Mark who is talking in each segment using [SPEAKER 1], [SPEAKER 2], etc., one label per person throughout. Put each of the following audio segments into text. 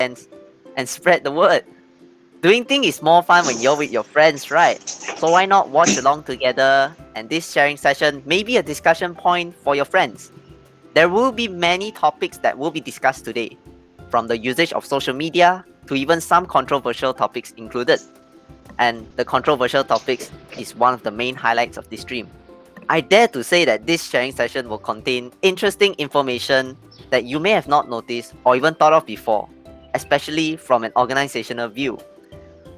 [SPEAKER 1] and spread the word. Doing things is more fun when you're with your friends, right? So why not watch along together? And this sharing session may be a discussion point for your friends. There will be many topics that will be discussed today, from the usage of social media to even some controversial topics included. And the controversial topics is one of the main highlights of this stream. I dare to say that this sharing session will contain interesting information that you may have not noticed or even thought of before, especially from an organizational view.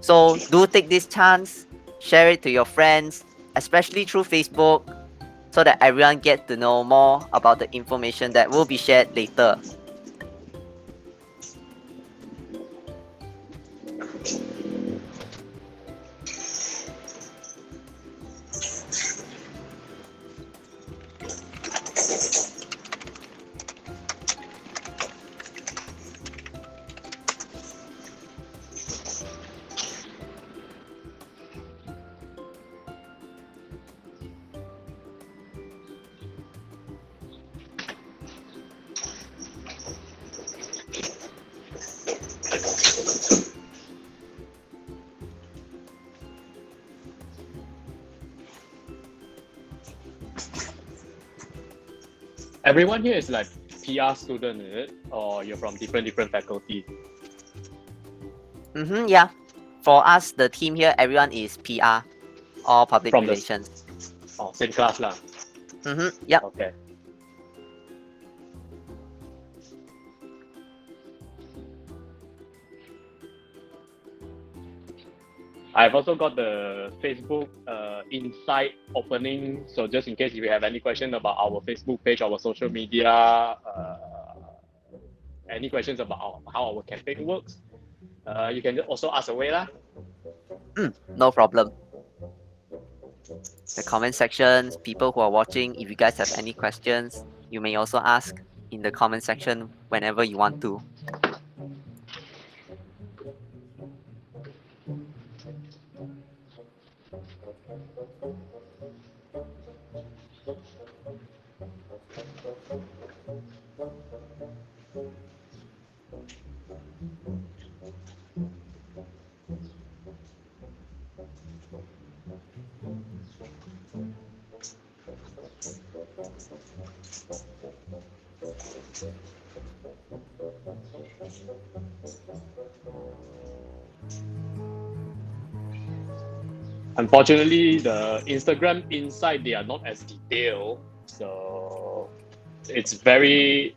[SPEAKER 1] So do take this chance, share it to your friends, especially through Facebook, so that everyone gets to know more about the information that will be shared later.
[SPEAKER 2] Everyone here is like PR student, is it? Or you're from different faculty?
[SPEAKER 1] Yeah. For us, the team here, everyone is PR or public
[SPEAKER 2] From
[SPEAKER 1] relations.
[SPEAKER 2] Same class lah.
[SPEAKER 1] Yep.
[SPEAKER 2] Okay. I've also got the Facebook insight opening, so just in case if you have any question about our Facebook page, our social media, any questions about how our campaign works, you can also ask away lah.
[SPEAKER 1] No problem. The comment sections, people who are watching, if you guys have any questions, you may also ask in the comment section whenever you want to.
[SPEAKER 2] Unfortunately, the Instagram insight, they are not as detailed, so it's very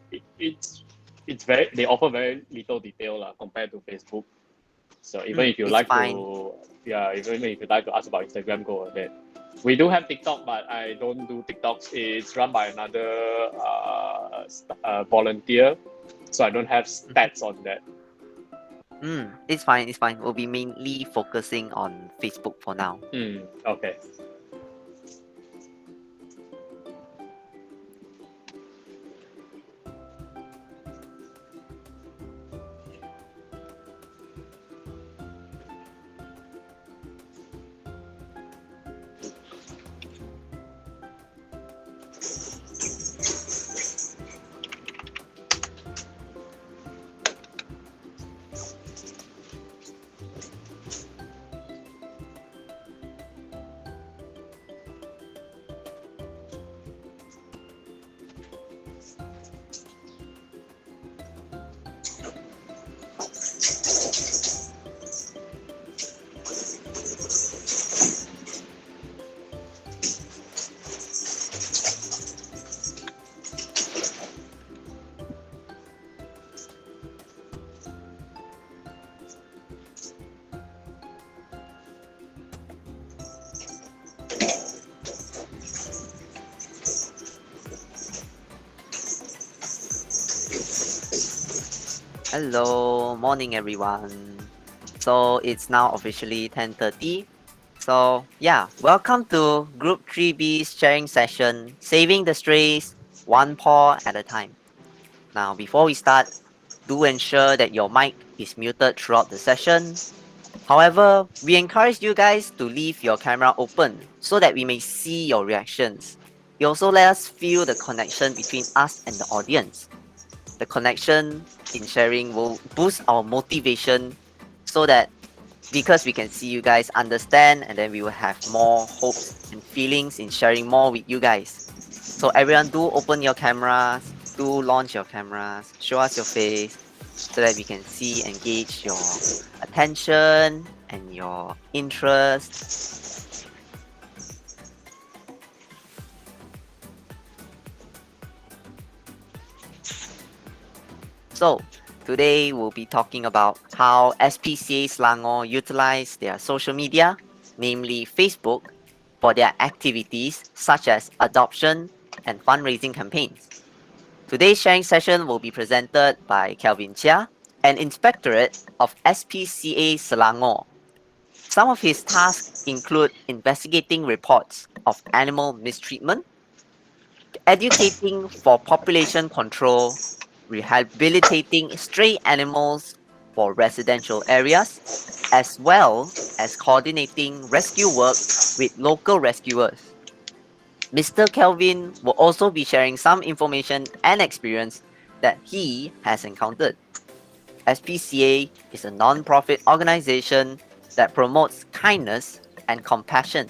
[SPEAKER 2] they offer very little detail lah compared to Facebook. So even if you like to even if you like to ask about Instagram, go ahead. We do have TikTok, but I don't do TikToks. It's run by another volunteer, so I don't have stats on that.
[SPEAKER 1] It's fine. We'll be mainly focusing on Facebook for now.
[SPEAKER 2] Okay.
[SPEAKER 1] Hello, morning everyone. So it's now officially 10:30. So yeah, welcome to Group 3B's sharing session, saving the strays one paw at a time. Now before we start, do ensure that your mic is muted throughout the session. However, we encourage you guys to leave your camera open so that we may see your reactions. It also let us feel the connection between us and the audience. the connection in sharing will boost our motivation so that because we can see you guys understand and then we will have more hopes and feelings in sharing more with you guys. So everyone do open your cameras, do launch your cameras, show us your face so that we can see and gauge your attention and your interest. So today we'll be talking about how SPCA Selangor utilize their social media, namely Facebook, for their activities such as adoption and fundraising campaigns. Today's sharing session will be presented by Kelvin Cheah, an Inspectorate of SPCA Selangor. Some of his tasks include investigating reports of animal mistreatment, educating for population control, rehabilitating stray animals for residential areas, as well as coordinating rescue work with local rescuers. Mr. Kelvin will also be sharing some information and experience that he has encountered. SPCA is a non-profit organization that promotes kindness and compassion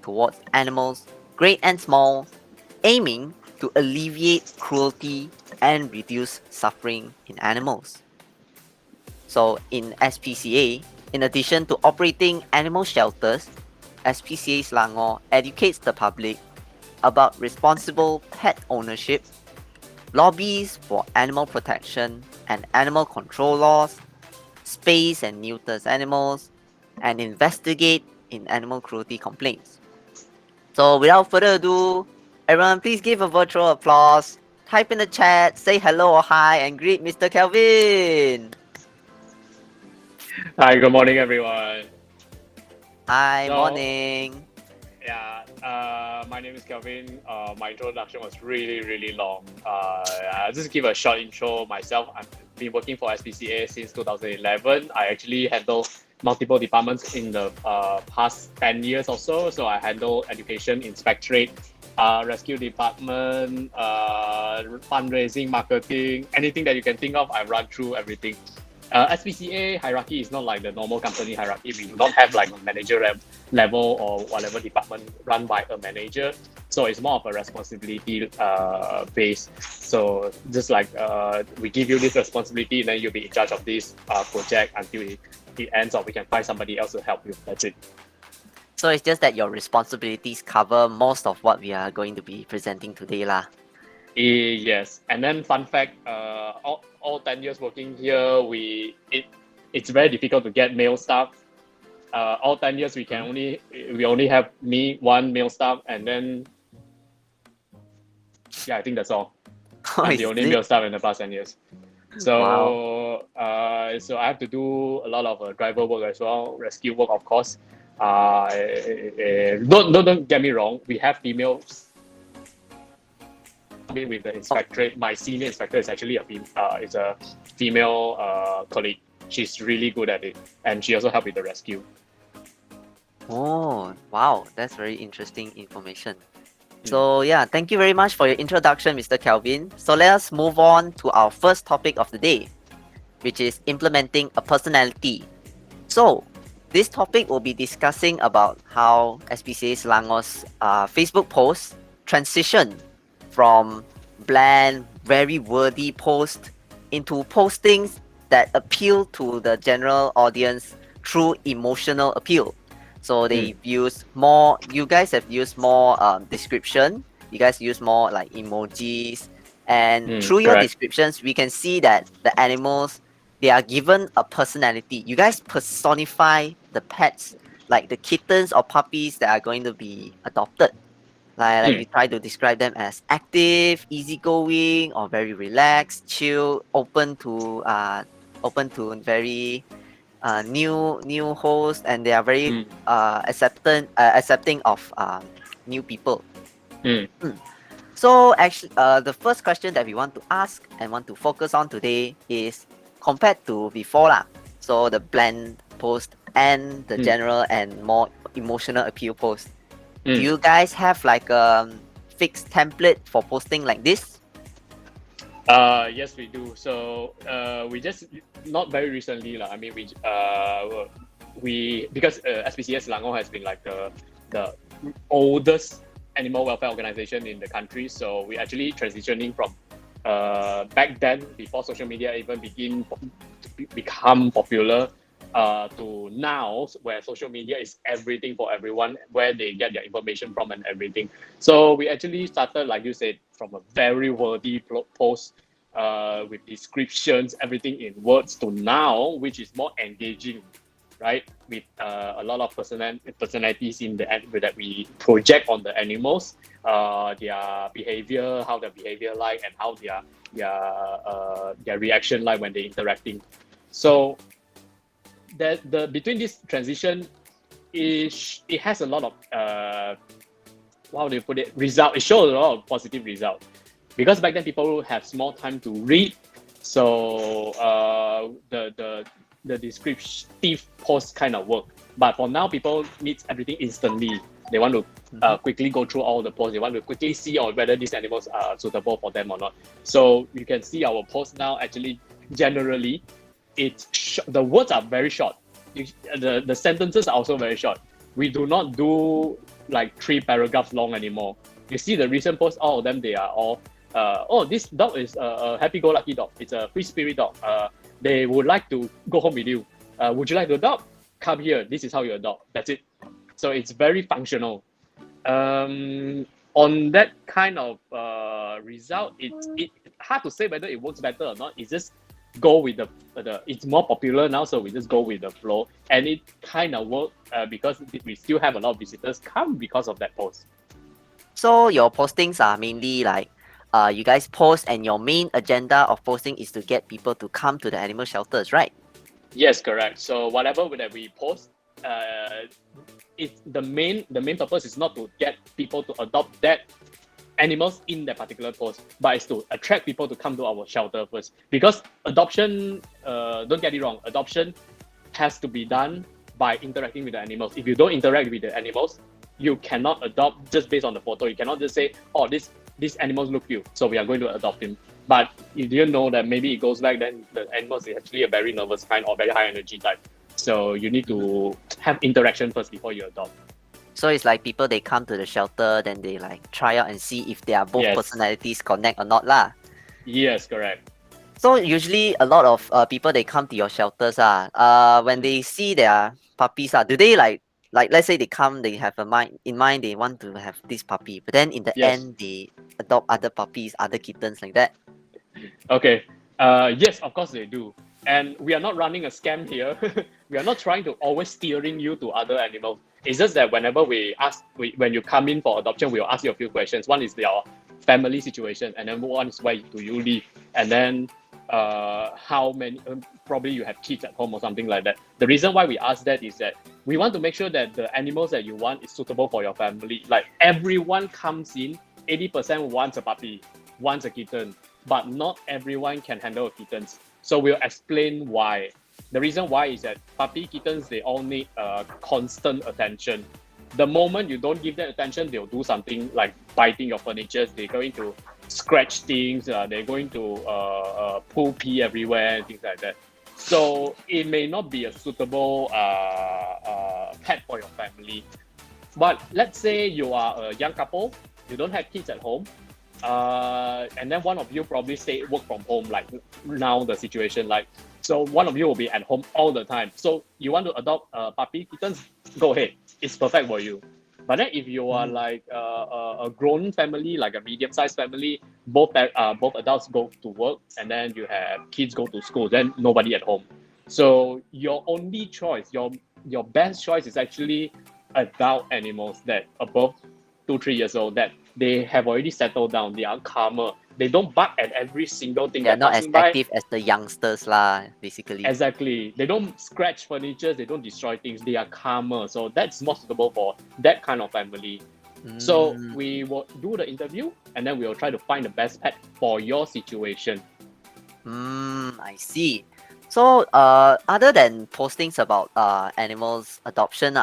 [SPEAKER 1] towards animals, great and small, aiming to alleviate cruelty and reduce suffering in animals. So in SPCA, in addition to operating animal shelters, SPCA Selangor educates the public about responsible pet ownership, lobbies for animal protection and animal control laws, space and neuters animals, and investigate in animal cruelty complaints. So without further ado, everyone please give a virtual applause, type in the chat, say hello or hi, and greet Mr. Kelvin.
[SPEAKER 2] Hi, good morning, everyone.
[SPEAKER 1] Hi,
[SPEAKER 2] So,
[SPEAKER 1] morning.
[SPEAKER 2] Yeah, my name is Kelvin. My introduction was really long. I'll just give a short intro myself. I've been working for SPCA since 2011. I actually handle multiple departments in the past 10 years or so. So I handle education, inspectorate, rescue department, fundraising, marketing, anything that you can think of, I run through everything. SPCA hierarchy is not like the normal company hierarchy. We do not have like a manager level or whatever department run by a manager. So it's more of a responsibility base. So just like we give you this responsibility, and then you'll be in charge of this project until it ends, or we can find somebody else to help you. That's it.
[SPEAKER 1] So it's just that your responsibilities cover most of what we are going to be presenting today lah.
[SPEAKER 2] Yes, and then fun fact, all 10 years working here, it's very difficult to get male staff. All 10 years we only have me, one male staff, and then I think that's all. I'm the only male staff in the past 10 years. So so I have to do a lot of driver work as well, rescue work of course. Don't get me wrong, we have females with the inspectorate. My senior inspector is actually a female colleague. She's really good at it, and she also helped with the rescue.
[SPEAKER 1] Oh, wow, that's very interesting information. So yeah, thank you very much for your introduction, Mr. Kelvin. So let us move on to our first topic of the day, which is implementing a personality. So this topic will be discussing about how SPCA Selangor's Facebook posts transition from bland, very wordy posts into postings that appeal to the general audience through emotional appeal. So they've used more, you guys have used more description, you guys use more like emojis, and through your descriptions, we can see that the animals, they are given a personality. You guys personify the pets, like the kittens or puppies that are going to be adopted. Like you try to describe them as active, easygoing, or very relaxed, chill, open to very new hosts, and they are very accepting of new people. So actually, the first question that we want to ask and want to focus on today is compared to before lah. So the bland post and the general and more emotional appeal post. Do you guys have like a fixed template for posting like this?
[SPEAKER 2] Yes, we do. So we just not very recently, I mean, we because SPCA Selangor has been like the oldest animal welfare organization in the country. So we actually transitioning from back then, before social media even become popular, to now where social media is everything for everyone, where they get their information from and everything. So we actually started, like you said, from a very wordy post, with descriptions, everything in words, to now, which is more engaging, right? With a lot of personalities in the that we project on the animals, their behavior, how their behavior like, and how their reaction like when they're interacting. So that the between this transition, it has a lot of how do you put it, result. It shows a lot of positive result, because back then people have small time to read. So the descriptive post kind of work. But for now, people need everything instantly. They want to quickly go through all the posts. They want to quickly see or whether these animals are suitable for them or not. So you can see our post now, actually generally the words are very short. The sentences are also very short. We do not do like 3 paragraphs long anymore. You see the recent posts, all of them, they are all oh, this dog is a happy-go-lucky dog. It's a free spirit dog. They would like to go home with you. Would you like to adopt? Come here. This is how you adopt. That's it. So it's very functional. On that kind of result, it's hard to say whether it works better or not. It's just go with the it's more popular now, so we just go with the flow, and it kind of worked because we still have a lot of visitors come because of that post.
[SPEAKER 1] So your postings are mainly like you guys post, and your main agenda of posting is to get people to come to the animal shelters, right?
[SPEAKER 2] Yes, correct. So whatever that we post, it's the main purpose is not to get people to adopt that animals in that particular post, but it's to attract people to come to our shelter first. Because adoption, don't get it wrong, adoption has to be done by interacting with the animals. If you don't interact with the animals, you cannot adopt just based on the photo. You cannot just say, oh, these animals look cute, so we are going to adopt him. But you didn't know that maybe it goes back, then the animals is actually a very nervous kind or very high energy type. So you need to have interaction first before you adopt.
[SPEAKER 1] So it's like people, they come to the shelter, then they like try out and see if they are both
[SPEAKER 2] Yes.
[SPEAKER 1] personalities connect or not lah.
[SPEAKER 2] Yes, correct.
[SPEAKER 1] So usually a lot of people, they come to your shelters when they see their puppies do they like let's say they come, they have a mind in mind, they want to have this puppy, but then in the
[SPEAKER 2] Yes.
[SPEAKER 1] end they adopt other puppies, other kittens like that?
[SPEAKER 2] Okay. Yes, of course they do. And we are not running a scam here. We are not trying to always steering you to other animals. It's just that whenever when you come in for adoption, we'll ask you a few questions. One is your family situation, and then one is where do you live, and then how many, probably you have kids at home or something like that. The reason why we ask that is that we want to make sure that the animals that you want is suitable for your family. Like everyone comes in, 80% wants a puppy, wants a kitten, but not everyone can handle kittens. So we'll explain why. The reason why is that puppy, kittens, they all need constant attention. The moment you don't give them attention, they'll do something like biting your furniture. They're going to scratch things. They're going to pull pee everywhere and things like that. So it may not be a suitable pet for your family. But let's say you are a young couple, you don't have kids at home, and then one of you probably work from home, like now the situation, like, so one of you will be at home all the time. So you want to adopt a puppy, kittens, go ahead. It's perfect for you. But then if you are like a grown family, like a medium-sized family, both adults go to work, and then you have kids go to school, then nobody at home. So your only choice, your best choice is actually adult animals that above 2-3 years old, that they have already settled down. They are calmer. They don't bark at every single thing
[SPEAKER 1] They're
[SPEAKER 2] that
[SPEAKER 1] not as
[SPEAKER 2] passing by.
[SPEAKER 1] active as the youngsters lah, basically.
[SPEAKER 2] Exactly. They don't scratch furniture. They don't destroy things. They are calmer. So that's more suitable for that kind of family. So we will do the interview, and then we will try to find the best pet for your situation.
[SPEAKER 1] I see. So other than postings about animals adoption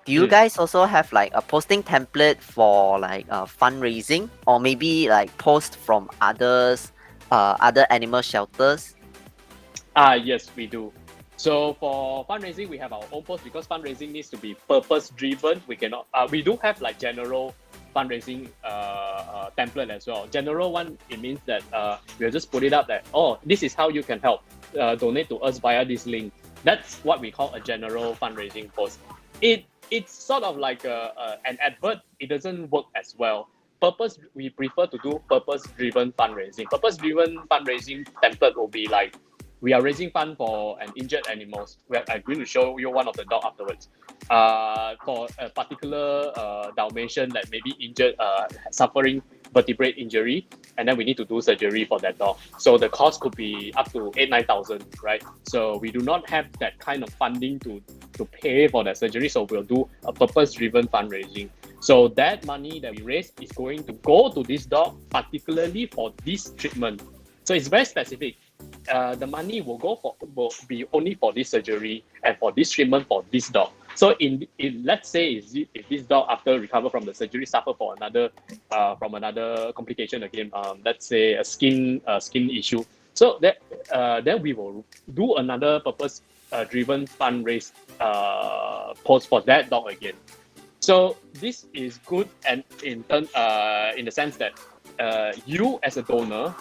[SPEAKER 1] do you guys also have like a posting template for like fundraising, or maybe like post from others other animal shelters?
[SPEAKER 2] Yes, we do. So for fundraising, we have our own post because fundraising needs to be purpose driven. We cannot. We do have like general fundraising template as well. General one, it means that we'll just put it up that this is how you can help. Donate to us via this link. That's what we call a general fundraising post. It's sort of like an advert. It doesn't work as well. We prefer to do purpose driven fundraising. Purpose driven fundraising template will be like, we are raising fund for an injured animals. I'm going to show you one of the dog afterwards. For a particular Dalmatian that may be injured, suffering vertebrate injury, and then we need to do surgery for that dog. So the cost could be up to 8,000-9,000, right? So we do not have that kind of funding to pay for that surgery. So we'll do a purpose-driven fundraising. So that money that we raise is going to go to this dog, particularly for this treatment. So it's very specific. The money will be only for this surgery and for this treatment for this dog. So let's say if this dog after recover from the surgery suffer from another complication again, let's say a skin issue. So that then we will do another purpose driven fundraise post for that dog again. So this is good, and in the sense that you as a donor,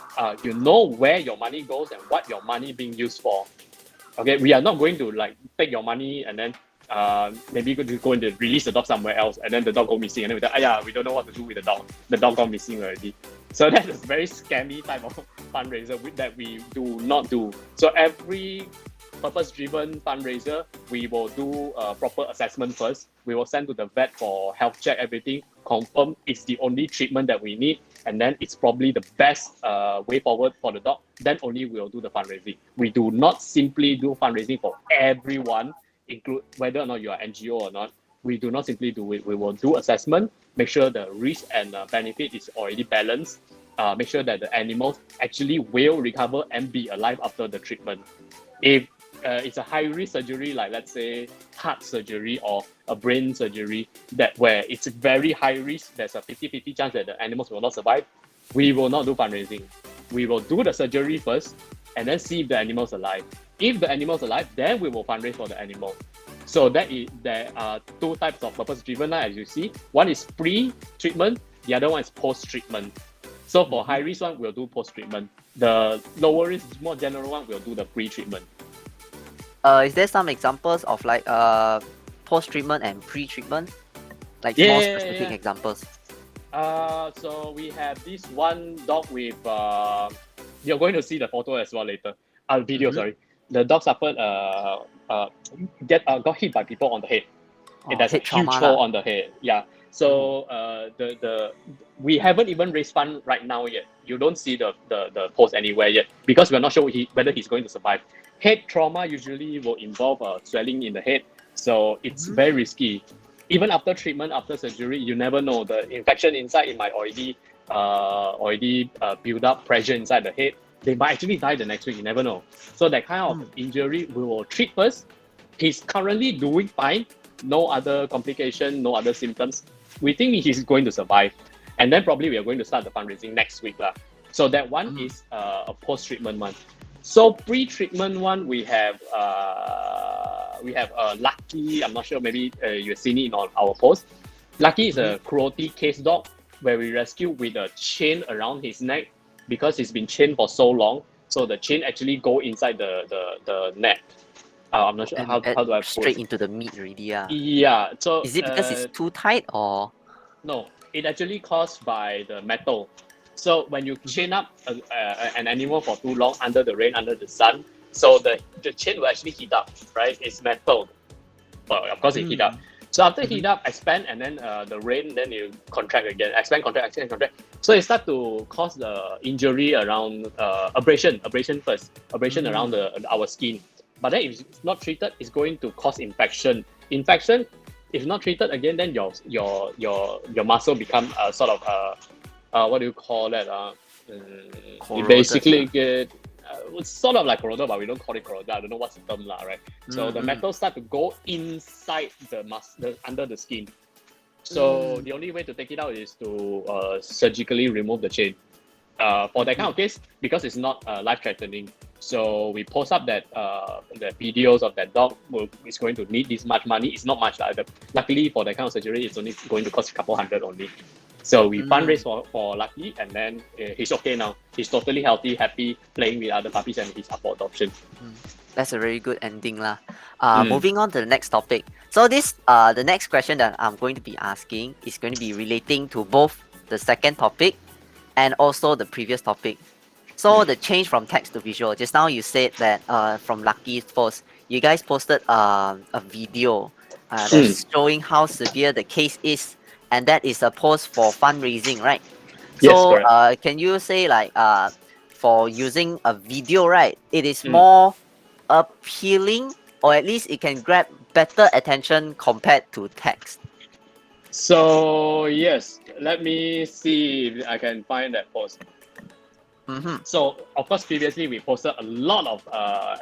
[SPEAKER 2] you know where your money goes and what your money being used for. Okay, we are not going to like take your money and then maybe go and release the dog somewhere else, and then the dog go missing, and then we don't know what to do with the dog. The dog gone missing already. So that's a very scammy type of fundraiser that we do not do. So every purpose-driven fundraiser, we will do a proper assessment first. We will send to the vet for health check, everything, confirm it's the only treatment that we need, and then it's probably the best way forward for the dog. Then only we'll do the fundraising. We do not simply do fundraising for everyone, include whether or not you are NGO or not. We do not simply do it. We will do assessment, make sure the risk and benefit is already balanced, make sure that the animals actually will recover and be alive after the treatment. If it's a high-risk surgery, like let's say heart surgery or a brain surgery, that where it's very high risk, there's a 50-50 chance that the animals will not survive, we will not do fundraising. We will do the surgery first and then see if the animal's alive. If the animal's alive, then we will fundraise for the animal. So there are two types of purpose-driven, as you see. One is pre-treatment, the other one is post-treatment. So for high-risk one, we'll do post-treatment. The lower risk, more general one, we'll do the pre-treatment.
[SPEAKER 1] Is there some examples of like post-treatment and pre-treatment? Like more specific examples?
[SPEAKER 2] So we have this one dog with you're going to see the photo as well later. Video, sorry. The dog suffered got hit by people on the head. It has a huge hole on the head. Yeah. So we haven't even raised fund right now yet. You don't see the post anywhere yet because we're not sure whether he's going to survive. Head trauma usually will involve swelling in the head, so it's very risky. Even after treatment, after surgery, you never know. The infection inside, it might already build up pressure inside the head. They might actually die the next week, you never know. So that kind of injury, we will treat first. He's currently doing fine, no other complication, no other symptoms. We think he's going to survive. And then probably we are going to start the fundraising next week. So that one is a post-treatment one. So pre-treatment one, we have Lucky. I'm not sure, maybe you've seen it on our post. Lucky is a cruelty case dog where we rescue with a chain around his neck because he's been chained for so long. So the chain actually go inside the neck. I'm not sure how do I put
[SPEAKER 1] straight into the meat already.
[SPEAKER 2] Yeah. So
[SPEAKER 1] is it because it's too tight or?
[SPEAKER 2] No, it actually caused by the metal. So when you chain up an animal for too long under the rain, under the sun, so the chain will actually heat up, right? It's metal. Well, of course it heat up. So after heat up, expand, and then the rain, then you contract again. Expand, contract. So it start to cause the injury around abrasion first. Abrasion around our skin. But then if it's not treated, it's going to cause infection. Infection, if not treated again, then your muscle become sort of what do you call that? You basically get it's sort of like corroded, but we don't call it corroded. I don't know what's the term, right? So the metal start to go inside the under the skin. So the only way to take it out is to surgically remove the chain. For that kind of case, because it's not life-threatening, so we post up that the videos of that dog is going to need this much money. It's not much. Luckily for that kind of surgery, it's only going to cost a couple hundred only. So we fundraise for Lucky, and then he's okay now. He's totally healthy, happy, playing with other puppies, and he's up for adoption.
[SPEAKER 1] That's a very good ending lah. Moving on to the next topic. So this the next question that I'm going to be asking is going to be relating to both the second topic and also the previous topic. So the change from text to visual. Just now you said that from Lucky's post, you guys posted a video that's showing how severe the case is, and that is a post for fundraising, right?
[SPEAKER 2] Yes,
[SPEAKER 1] So
[SPEAKER 2] correct.
[SPEAKER 1] can you say like for using a video, right? It is more appealing, or at least it can grab better attention compared to text.
[SPEAKER 2] So yes, let me see if I can find that post. So of course, previously we posted a lot of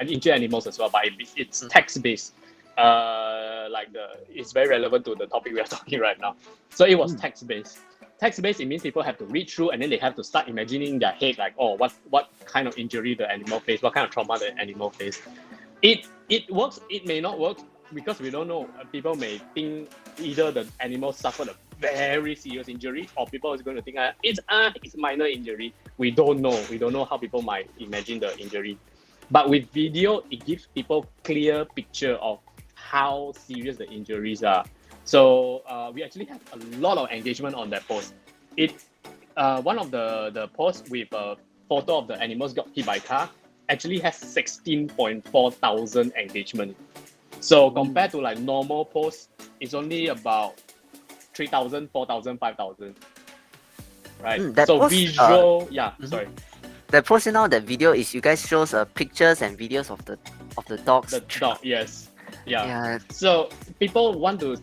[SPEAKER 2] injured animals as well, but it's text based. It's very relevant to the topic we are talking right now. So it was text based. Text based, it means people have to read through, and then they have to start imagining in their head like, oh, what kind of injury the animal faced, what kind of trauma the animal faced. It works, it may not work, because we don't know. People may think either the animal suffered a very serious injury, or people is going to think it's minor injury. We don't know. We don't know how people might imagine the injury. But with video, it gives people clear picture of how serious the injuries are. So we actually have a lot of engagement on that post. One of the posts with a photo of the animals got hit by car actually has 16.4 thousand engagement. So compared to like normal posts, it's only about 3,000, 4,000, 5,000. Right? So
[SPEAKER 1] post,
[SPEAKER 2] visual, sorry.
[SPEAKER 1] The post now, that video is you guys shows pictures and videos of the dogs.
[SPEAKER 2] The dog, yes.
[SPEAKER 1] Yeah.
[SPEAKER 2] So people want to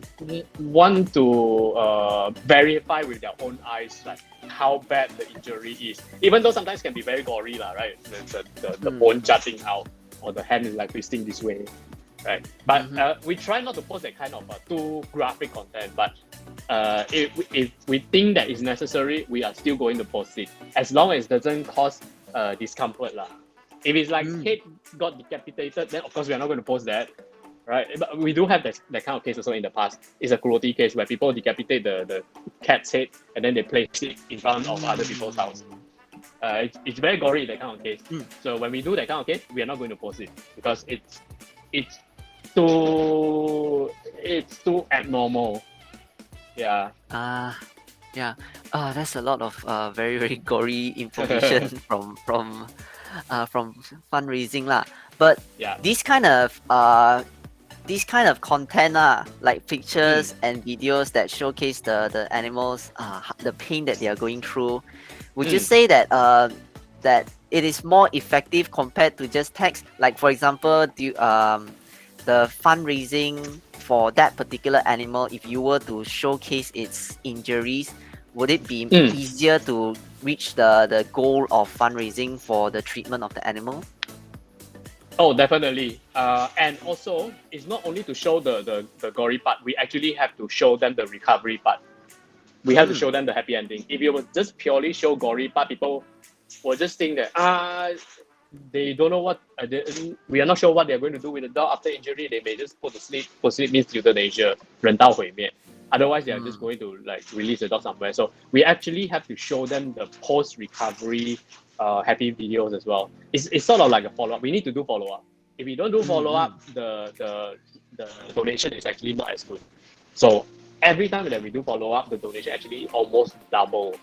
[SPEAKER 2] verify with their own eyes like how bad the injury is. Even though sometimes can be very gory, right? The bone jutting out, or the hand is like twisting this way, right? But we try not to post that kind of too graphic content. But if we think that is necessary, we are still going to post it, as long as it doesn't cause discomfort lah. If it's like head got decapitated, then of course we are not going to post that. Right, but we do have that kind of case also in the past. It's a cruelty case where people decapitate the cat's head and then they place it in front of other people's house. It's very gory, that kind of case. So when we do that kind of case, we are not going to post it, because it's too abnormal. Yeah.
[SPEAKER 1] That's a lot of very very gory information from fundraising lah. But this kind of content like pictures and videos that showcase the animals, the pain that they are going through, would you say that that it is more effective compared to just text? Like for example, the fundraising for that particular animal, if you were to showcase its injuries, would it be easier to reach the goal of fundraising for the treatment of the animal?
[SPEAKER 2] Oh, definitely. And also, it's not only to show the gory part, we actually have to show them the recovery part. We have to show them the happy ending. If you would just purely show gory part, people will just think that they don't know what we are not sure what they're going to do with the dog after injury. They may just put to sleep. Put sleep means euthanasia, 人道毁灭. Otherwise, they are just going to like release the dog somewhere. So we actually have to show them the post-recovery happy videos as well. It's sort of like a follow-up. We need to do follow-up. If we don't do follow-up, the donation is actually not as good. So every time that we do follow-up, the donation actually almost double,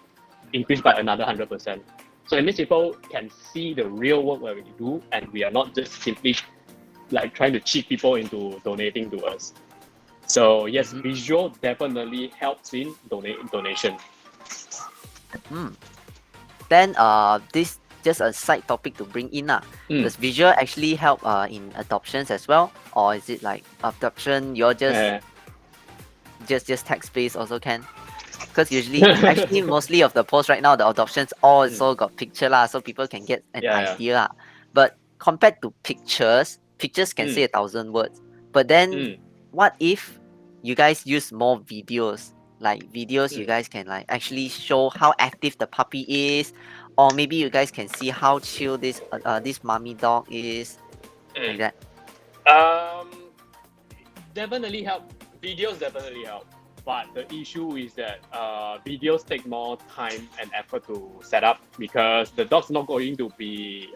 [SPEAKER 2] increased by another 100%. So it means people can see the real work that we do, and we are not just simply like trying to cheat people into donating to us. So yes, visual definitely helps in donation.
[SPEAKER 1] Then this just a side topic to bring in. Does visual actually help in adoptions as well? Or is it like adoption you're just text based also can? Because usually actually mostly of the posts right now, the adoptions also got picture so people can get an idea. But compared to pictures can say 1,000 words. But then what if you guys use more videos? Like videos, you guys can like actually show how active the puppy is, or maybe you guys can see how chill this mommy dog is, like that.
[SPEAKER 2] Um, definitely help. Videos definitely help. But the issue is that videos take more time and effort to set up because the dog's not going to be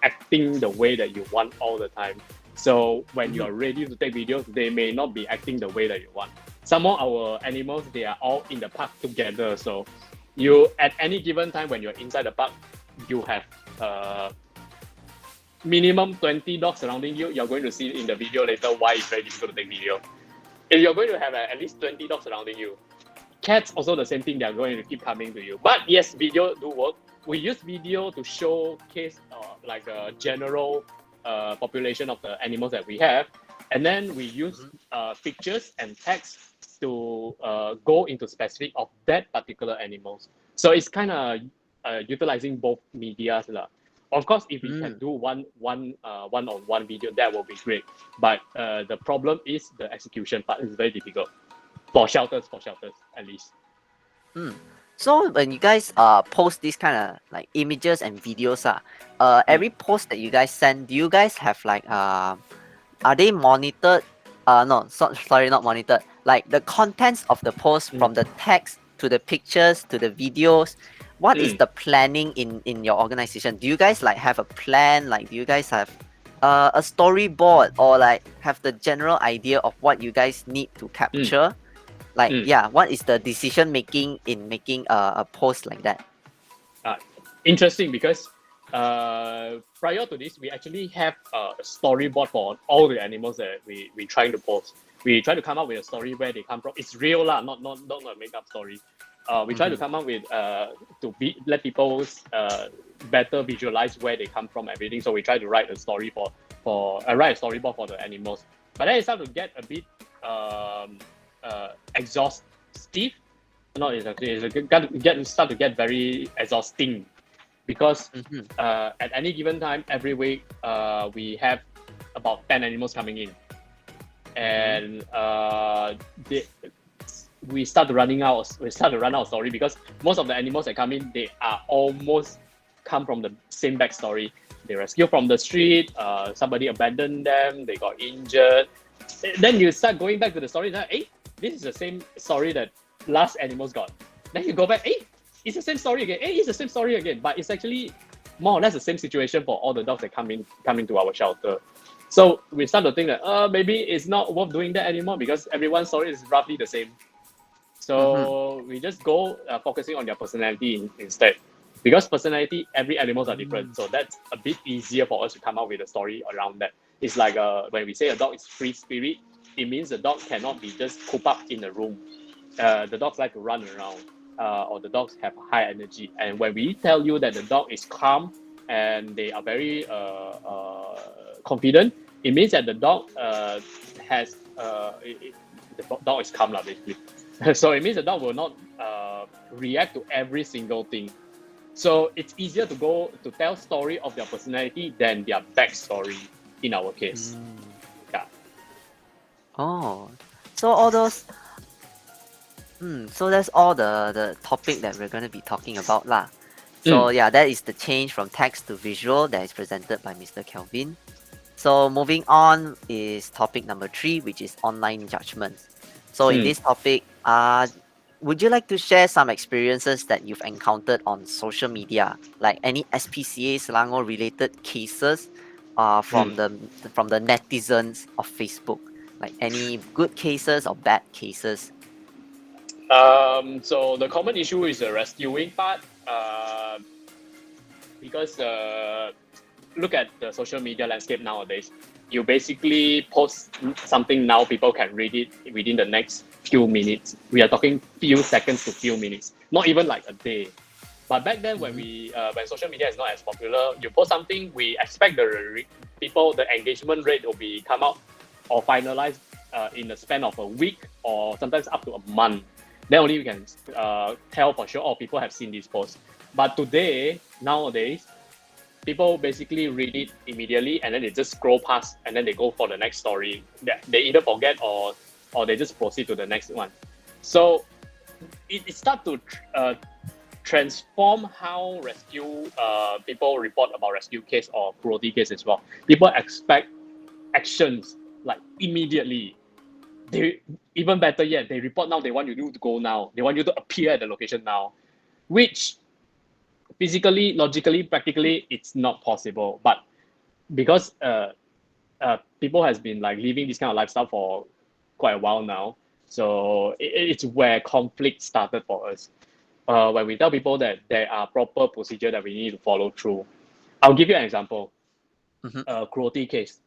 [SPEAKER 2] acting the way that you want all the time. So when you are ready to take videos, they may not be acting the way that you want. Some of our animals, they are all in the park together. So you, at any given time when you're inside the park, you have minimum 20 dogs surrounding you. You're going to see in the video later why it's very difficult to take video. If you're going to have at least 20 dogs surrounding you, cats also the same thing, they're going to keep coming to you. But yes, video do work. We use video to showcase like a general population of the animals that we have. And then we use pictures and text to go into specific of that particular animals. So it's kind of utilizing both medias. Of course, if we can do one-on-one video, that will be great. But the problem is the execution part is very difficult for shelters at least.
[SPEAKER 1] So when you guys post this kind of like images and videos, every post that you guys send, do you guys have like are they monitored? Sorry, not monitored. Like the contents of the post, from the text to the pictures to the videos. What is the planning in your organization? Do you guys like have a plan? Like, do you guys have a storyboard, or like have the general idea of what you guys need to capture? Like, what is the decision making in making a post like that?
[SPEAKER 2] Interesting, because prior to this, we actually have a storyboard for all the animals that we trying to post. We try to come up with a story where they come from. It's real lah, not a make up story. We try to come up with let people better visualize where they come from, everything. So we try to write a story write a storyboard for the animals. But then it started to get a bit exhaustive. Not exactly. It's start to get very exhausting, because at any given time, every week, we have about 10 animals coming in, and we start to run out of story, because most of the animals that come in, they are almost come from the same backstory. They rescued from the street, somebody abandoned them, they got injured. Then you start going back to the story, like, hey, this is the same story that last animals got. Then you go back, hey, it's the same story again. Hey, it's the same story again. But it's actually more or less the same situation for all the dogs that come into our shelter. So we start to think that maybe it's not worth doing that anymore, because everyone's story is roughly the same. So we just go focusing on their personality instead, because personality, every animals are different. So that's a bit easier for us to come up with a story around that. It's like when we say a dog is free spirit, it means the dog cannot be just cooped up in a room. The dogs like to run around, or the dogs have high energy. And when we tell you that the dog is calm and they are very confident, it means that the dog the dog is calm, basically. So it means the dog will not react to every single thing. So it's easier to tell story of their personality than their backstory in our case. Yeah.
[SPEAKER 1] Oh, so all those. So that's all the topic that we're going to be talking about lah. So yeah, that is the change from text to visual that is presented by Mr. Kelvin. So moving on is topic number 3, which is online judgments. So in this topic, would you like to share some experiences that you've encountered on social media, like any SPCA Selangor related cases from the netizens of Facebook, like any good cases or bad cases?
[SPEAKER 2] So the common issue is the rescuing part, because look at the social media landscape nowadays. You basically post something now, people can read it within the next few minutes. We are talking few seconds to few minutes, not even like a day. But back then, when social media is not as popular, you post something, we expect the engagement rate will be come out or finalized in the span of a week, or sometimes up to a month. Then only we can tell for sure, people have seen this post. But nowadays, people basically read it immediately, and then they just scroll past, and then they go for the next story. They either forget or they just proceed to the next one. So it starts to transform how rescue people report about rescue case or cruelty case as well. People expect actions like immediately. They even better yet, they report now. They want you to go now. They want you to appear at the location now, which physically, logically, practically, it's not possible. But because people has been like living this kind of lifestyle for quite a while now, so it's where conflict started for us. When we tell people that there are proper procedure that we need to follow through. I'll give you an example. A cruelty case.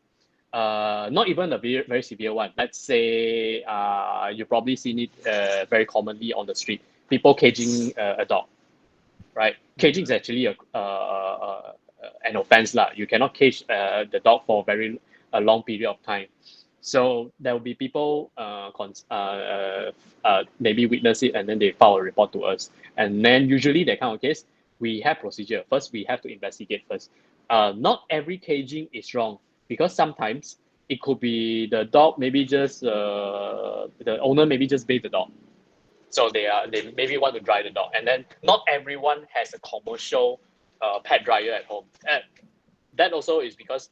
[SPEAKER 2] Not even a very, very severe one. Let's say you probably seen it very commonly on the street. People caging a dog, right? Caging is actually an offense lah. You cannot cage the dog for a long period of time. So there will be people maybe witness it and then they file a report to us. And then usually that kind of case, we have procedure. First, we have to investigate first. Not every caging is wrong because sometimes it could be the dog maybe just the owner maybe just bathe the dog. So they maybe want to dry the dog. And then not everyone has a commercial pet dryer at home. And that also is because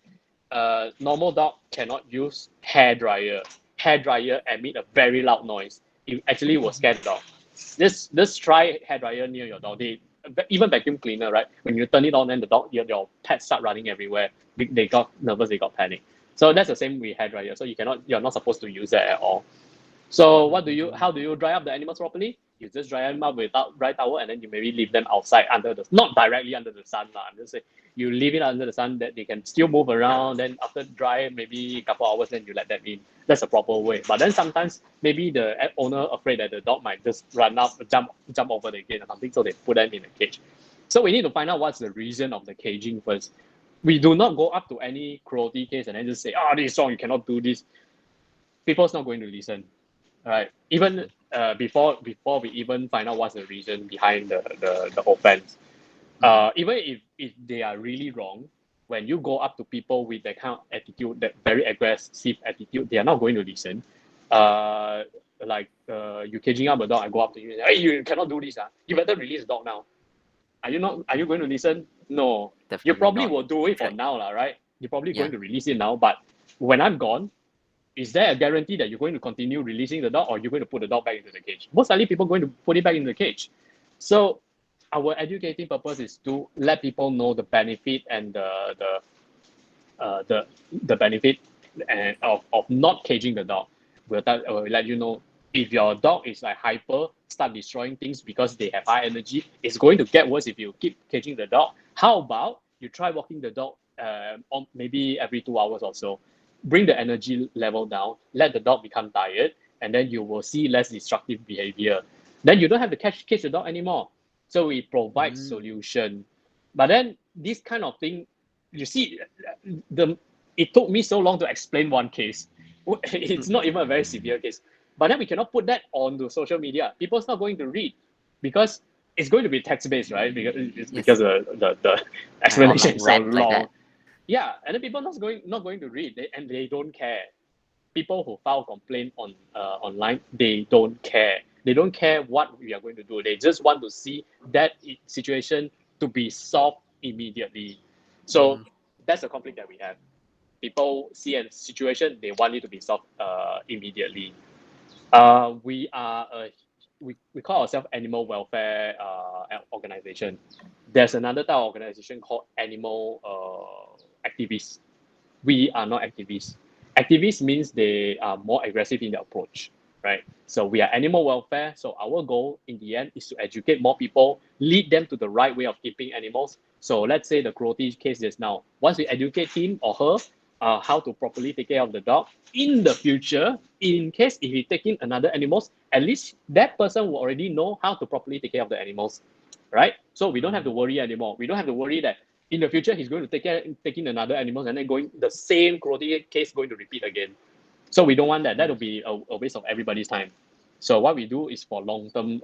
[SPEAKER 2] normal dog cannot use hair dryer. Hair dryer emit a very loud noise. It actually will scare the dog. Just try hair dryer near your dog. Even vacuum cleaner, right? When you turn it on, then the dog, your pets start running everywhere. They got nervous, they got panic. So that's the same with hair dryer. So you're not supposed to use that at all. So how do you dry up the animals properly? You just dry them up with dry towel and then you maybe leave them outside not directly under the sun. I'm just saying you leave it under the sun that they can still move around. Then after dry, maybe a couple hours, then you let them in. That's a proper way. But then sometimes maybe the owner afraid that the dog might just run up, jump over the gate or something, so they put them in a cage. So we need to find out what's the reason of the caging first. We do not go up to any cruelty case and then just say, this is wrong, you cannot do this. People's not going to listen. Right. Even before we even find out what's the reason behind the offense, even if they are really wrong, when you go up to people with that kind of attitude, that very aggressive attitude, they are not going to listen. You caging up a dog, I go up to you and say, hey, you cannot do this. You better release the dog now. Are you going to listen? No.
[SPEAKER 1] Definitely
[SPEAKER 2] you probably
[SPEAKER 1] not.
[SPEAKER 2] will do it for now, right? You're probably going to release it now, but when I'm gone, is there a guarantee that you're going to continue releasing the dog or you're going to put the dog back into the cage? Most likely people are going to put it back into the cage. So our educating purpose is to let people know the benefit and the benefit of not caging the dog. We'll let you know if your dog is like hyper, start destroying things because they have high energy, it's going to get worse if you keep caging the dog. How about you try walking the dog on maybe every 2 hours or so? Bring the energy level down, let the dog become tired, and then you will see less destructive behavior. Then you don't have to cage the dog anymore. So we provide solution. But then this kind of thing, you see, it took me so long to explain one case. It's not even a very severe case. But then we cannot put that onto social media. People's not going to read because it's going to be text-based, right? Because the explanation is so long.
[SPEAKER 1] Like
[SPEAKER 2] yeah, and then people not going to read, and they don't care. People who file complaint on online, they don't care. They don't care what we are going to do. They just want to see that situation to be solved immediately. So that's the conflict that we have. People see a situation, they want it to be solved immediately. We call ourselves animal welfare organization. There's another type of organization called animal activists. We are not activists. Activists means they are more aggressive in their approach, right? So we are animal welfare. So our goal in the end is to educate more people, lead them to the right way of keeping animals. So let's say the cruelty case just now. Once we educate him or her how to properly take care of the dog, in the future, in case if he take in another animals, at least that person will already know how to properly take care of the animals, right? So we don't have to worry anymore. We don't have to worry that in the future he's going to take in another animals and then the same cruelty case going to repeat again. So we don't want that. That will be a waste of everybody's time. So what we do is for long-term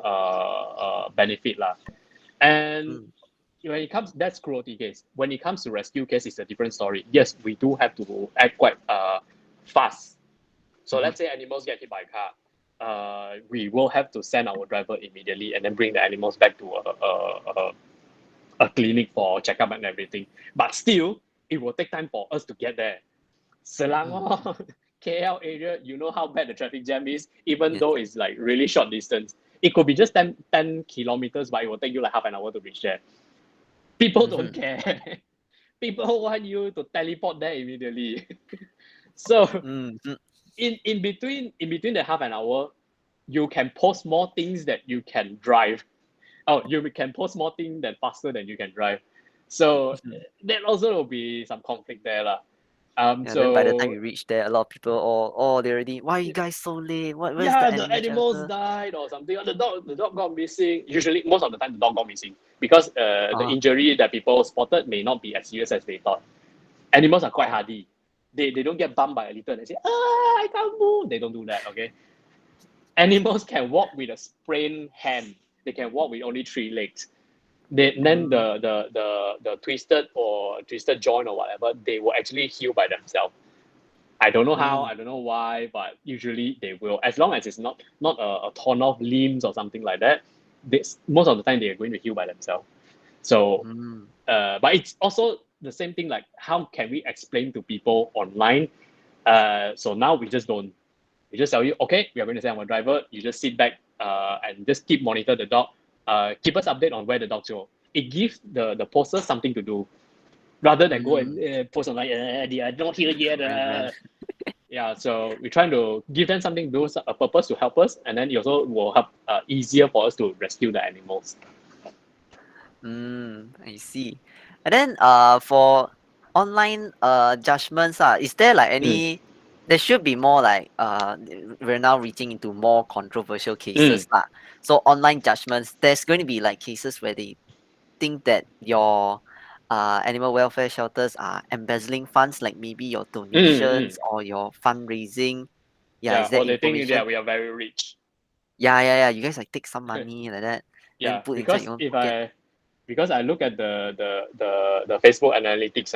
[SPEAKER 2] benefit lah. And when it comes, that's cruelty case. When it comes to rescue case, it's a different story. Yes, we do have to act quite fast. So let's say animals get hit by a car. we will have to send our driver immediately and then bring the animals back to a clinic for checkup and everything. But still, it will take time for us to get there. Selangor, KL area, you know how bad the traffic jam is, even
[SPEAKER 1] Yes.
[SPEAKER 2] though it's like really short distance. It could be just 10 kilometers, but it will take you like half an hour to reach there. People don't care. People want you to teleport there immediately. So in between the half an hour, you can post more things that you can drive. Oh, you can post more things that faster than you can drive. So that also will be some conflict there.
[SPEAKER 1] Yeah, then by the time
[SPEAKER 2] So
[SPEAKER 1] you reach there, a lot of people all they already, why are you guys so late? Where's the
[SPEAKER 2] yeah, the
[SPEAKER 1] animal
[SPEAKER 2] animals
[SPEAKER 1] shelter?
[SPEAKER 2] died or something. Or the dog got missing. Usually, most of the time, the dog got missing because the injury that people spotted may not be as serious as they thought. Animals are quite hardy. They don't get bumped by a little and they say, I can't move. They don't do that, okay? Animals can walk with a sprained hand. They can walk with only 3 legs. Then the twisted joint or whatever, they will actually heal by themselves. I don't know how, I don't know why, but usually they will. As long as it's not a torn off limbs or something like that, most of the time they are going to heal by themselves. So, but it's also the same thing. Like, how can we explain to people online? So now we just don't. We just tell you, okay, we are going to send our driver. You just sit back and just keep monitor the dog. Keep us update on where the dogs go. It gives the posters something to do, rather than go and post online. They are not here yet. Yeah, so we're trying to give them something to do, a purpose to help us, and then it also will help easier for us to rescue the animals.
[SPEAKER 1] I see. And then for online judgments, is there like any there should be more like we're now reaching into more controversial cases. So online judgments, there's going to be like cases where they think that your animal welfare shelters are embezzling funds, like maybe your donations or your fundraising. Yeah,
[SPEAKER 2] Yeah,
[SPEAKER 1] is there
[SPEAKER 2] or they think
[SPEAKER 1] information?
[SPEAKER 2] that we are very rich.
[SPEAKER 1] Yeah. You guys like take some money like that, then
[SPEAKER 2] Yeah,
[SPEAKER 1] put inside
[SPEAKER 2] because
[SPEAKER 1] your own pocket.
[SPEAKER 2] because I look at the Facebook analytics,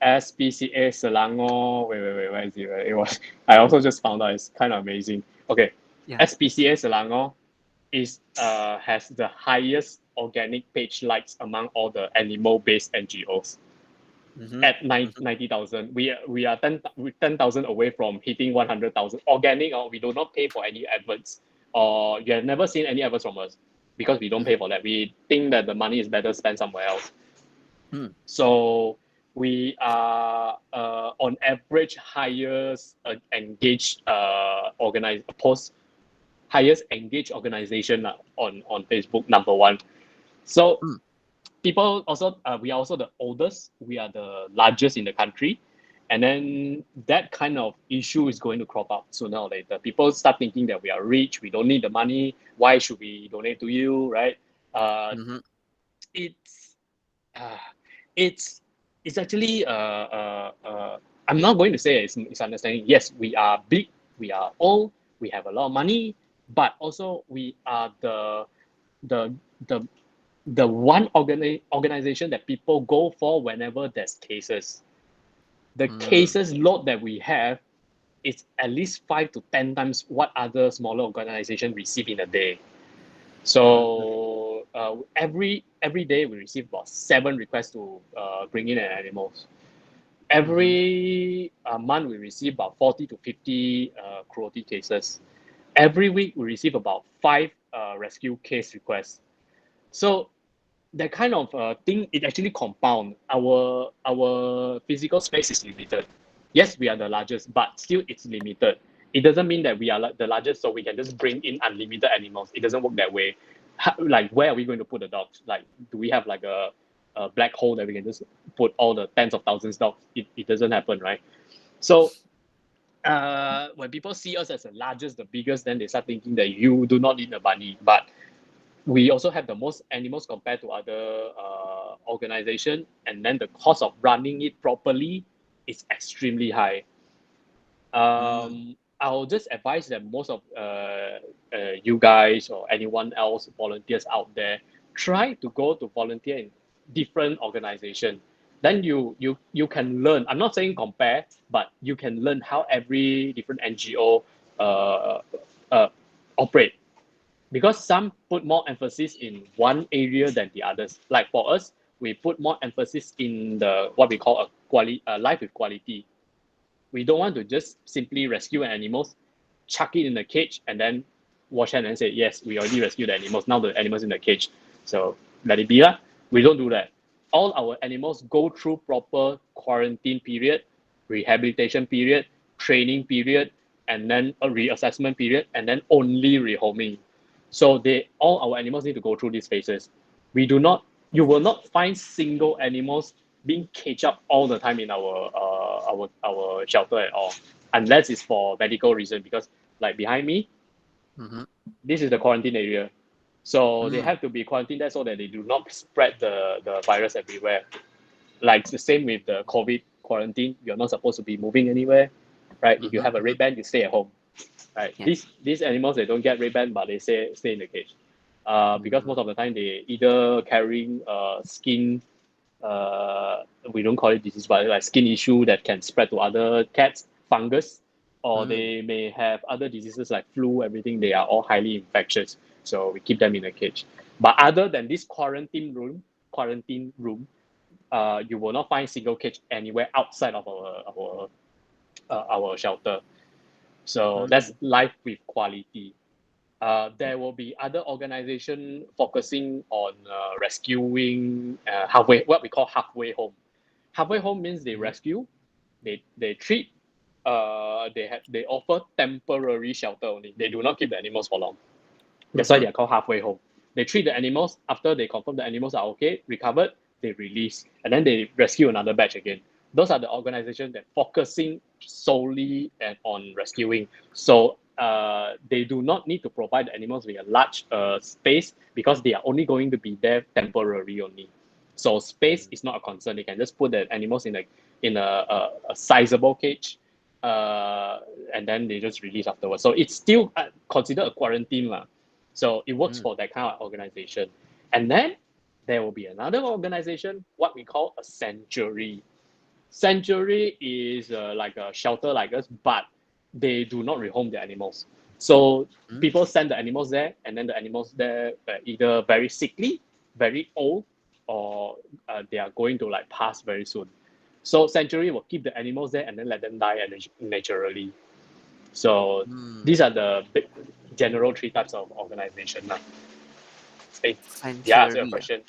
[SPEAKER 2] SPCA Selangor. Wait, where is it? It was. I also just found out. It's kind of amazing. Okay,
[SPEAKER 1] Yeah.
[SPEAKER 2] SPCA Selangor is has the highest organic page likes among all the animal based NGOs at 90,000. We are 10,000 away from hitting 100,000 organic. Or we do not pay for any adverts, or you have never seen any adverts from us because we don't pay for that. We think that the money is better spent somewhere else. So we are on average highest engaged highest engaged organization on Facebook, number 1. So people also we are also the oldest, we are the largest in the country, and then that kind of issue is going to crop up sooner or later. People start thinking that we are rich, we don't need the money, why should we donate to you, right? It's uh, it's it's actually I'm not going to say it's misunderstanding. Yes, we are big, we are old, we have a lot of money, but also we are the the the one organization that people go for whenever there's cases. The cases load that we have is at least 5 to 10 times what other smaller organizations receive in a day. So every day we receive about 7 requests to bring in an animals. Every month we receive about 40 to 50 cruelty cases. Every week we receive about 5 rescue case requests. So that kind of thing, it actually compound. Our physical space is limited. Yes, we are the largest, but still it's limited. It doesn't mean that we are the largest, so we can just bring in unlimited animals. It doesn't work that way. Like, where are we going to put the dogs? Like, do we have like a black hole that we can just put all the tens of thousands of dogs? It doesn't happen, right? So when people see us as the largest, the biggest, then they start thinking that you do not need the money. But we also have the most animals compared to other organization, and then the cost of running it properly is extremely high. I'll just advise that most of you guys or anyone else volunteers out there, try to go to volunteer in different organization. Then you can learn. I'm not saying compare, but you can learn how every different NGO operate. Because some put more emphasis in one area than the others. Like for us, we put more emphasis in the what we call a life with quality. We don't want to just simply rescue animals, chuck it in the cage, and then wash hand and say, yes, we already rescued the animals. Now the animals in the cage, so let it be lah. We don't do that. All our animals go through proper quarantine period, rehabilitation period, training period, and then a reassessment period, and then only rehoming. So all our animals need to go through these phases. You will not find single animals being caged up all the time in our shelter at all, unless it's for medical reason. Because like behind me, this is the quarantine area, so they have to be quarantined there so that they do not spread the virus everywhere. Like the same with the COVID quarantine, you're not supposed to be moving anywhere, right? If you have a red band, you stay at home. Right.
[SPEAKER 1] Yeah.
[SPEAKER 2] These animals, they don't get red band, but they stay in the cage. Because most of the time they either carrying skin, we don't call it disease, but like skin issue that can spread to other cats, fungus, or they may have other diseases like flu, everything. They are all highly infectious. So we keep them in a cage. But other than this quarantine room, you will not find single cage anywhere outside of our shelter. So that's life with quality. There will be other organization focusing on rescuing halfway, what we call halfway home. Halfway home means they rescue, they treat, they offer temporary shelter only. They do not keep the animals for long. That's why they are called halfway home. They treat the animals. After they confirm the animals are okay, recovered, they release, and then they rescue another batch again. Those are the organizations that focusing solely on rescuing. So they do not need to provide the animals with a large space because they are only going to be there temporarily only. So space is not a concern. They can just put the animals in a sizable cage, and then they just release afterwards. So it's still considered a quarantine lah. So it works for that kind of organization. And then there will be another organization, what we call a sanctuary. Sanctuary is like a shelter like us, but they do not rehome the animals. So people send the animals there, and then the animals there are either very sickly, very old, or they are going to like pass very soon. So sanctuary will keep the animals there and then let them die naturally. So these are the general three types of organization. Yeah, answer your question.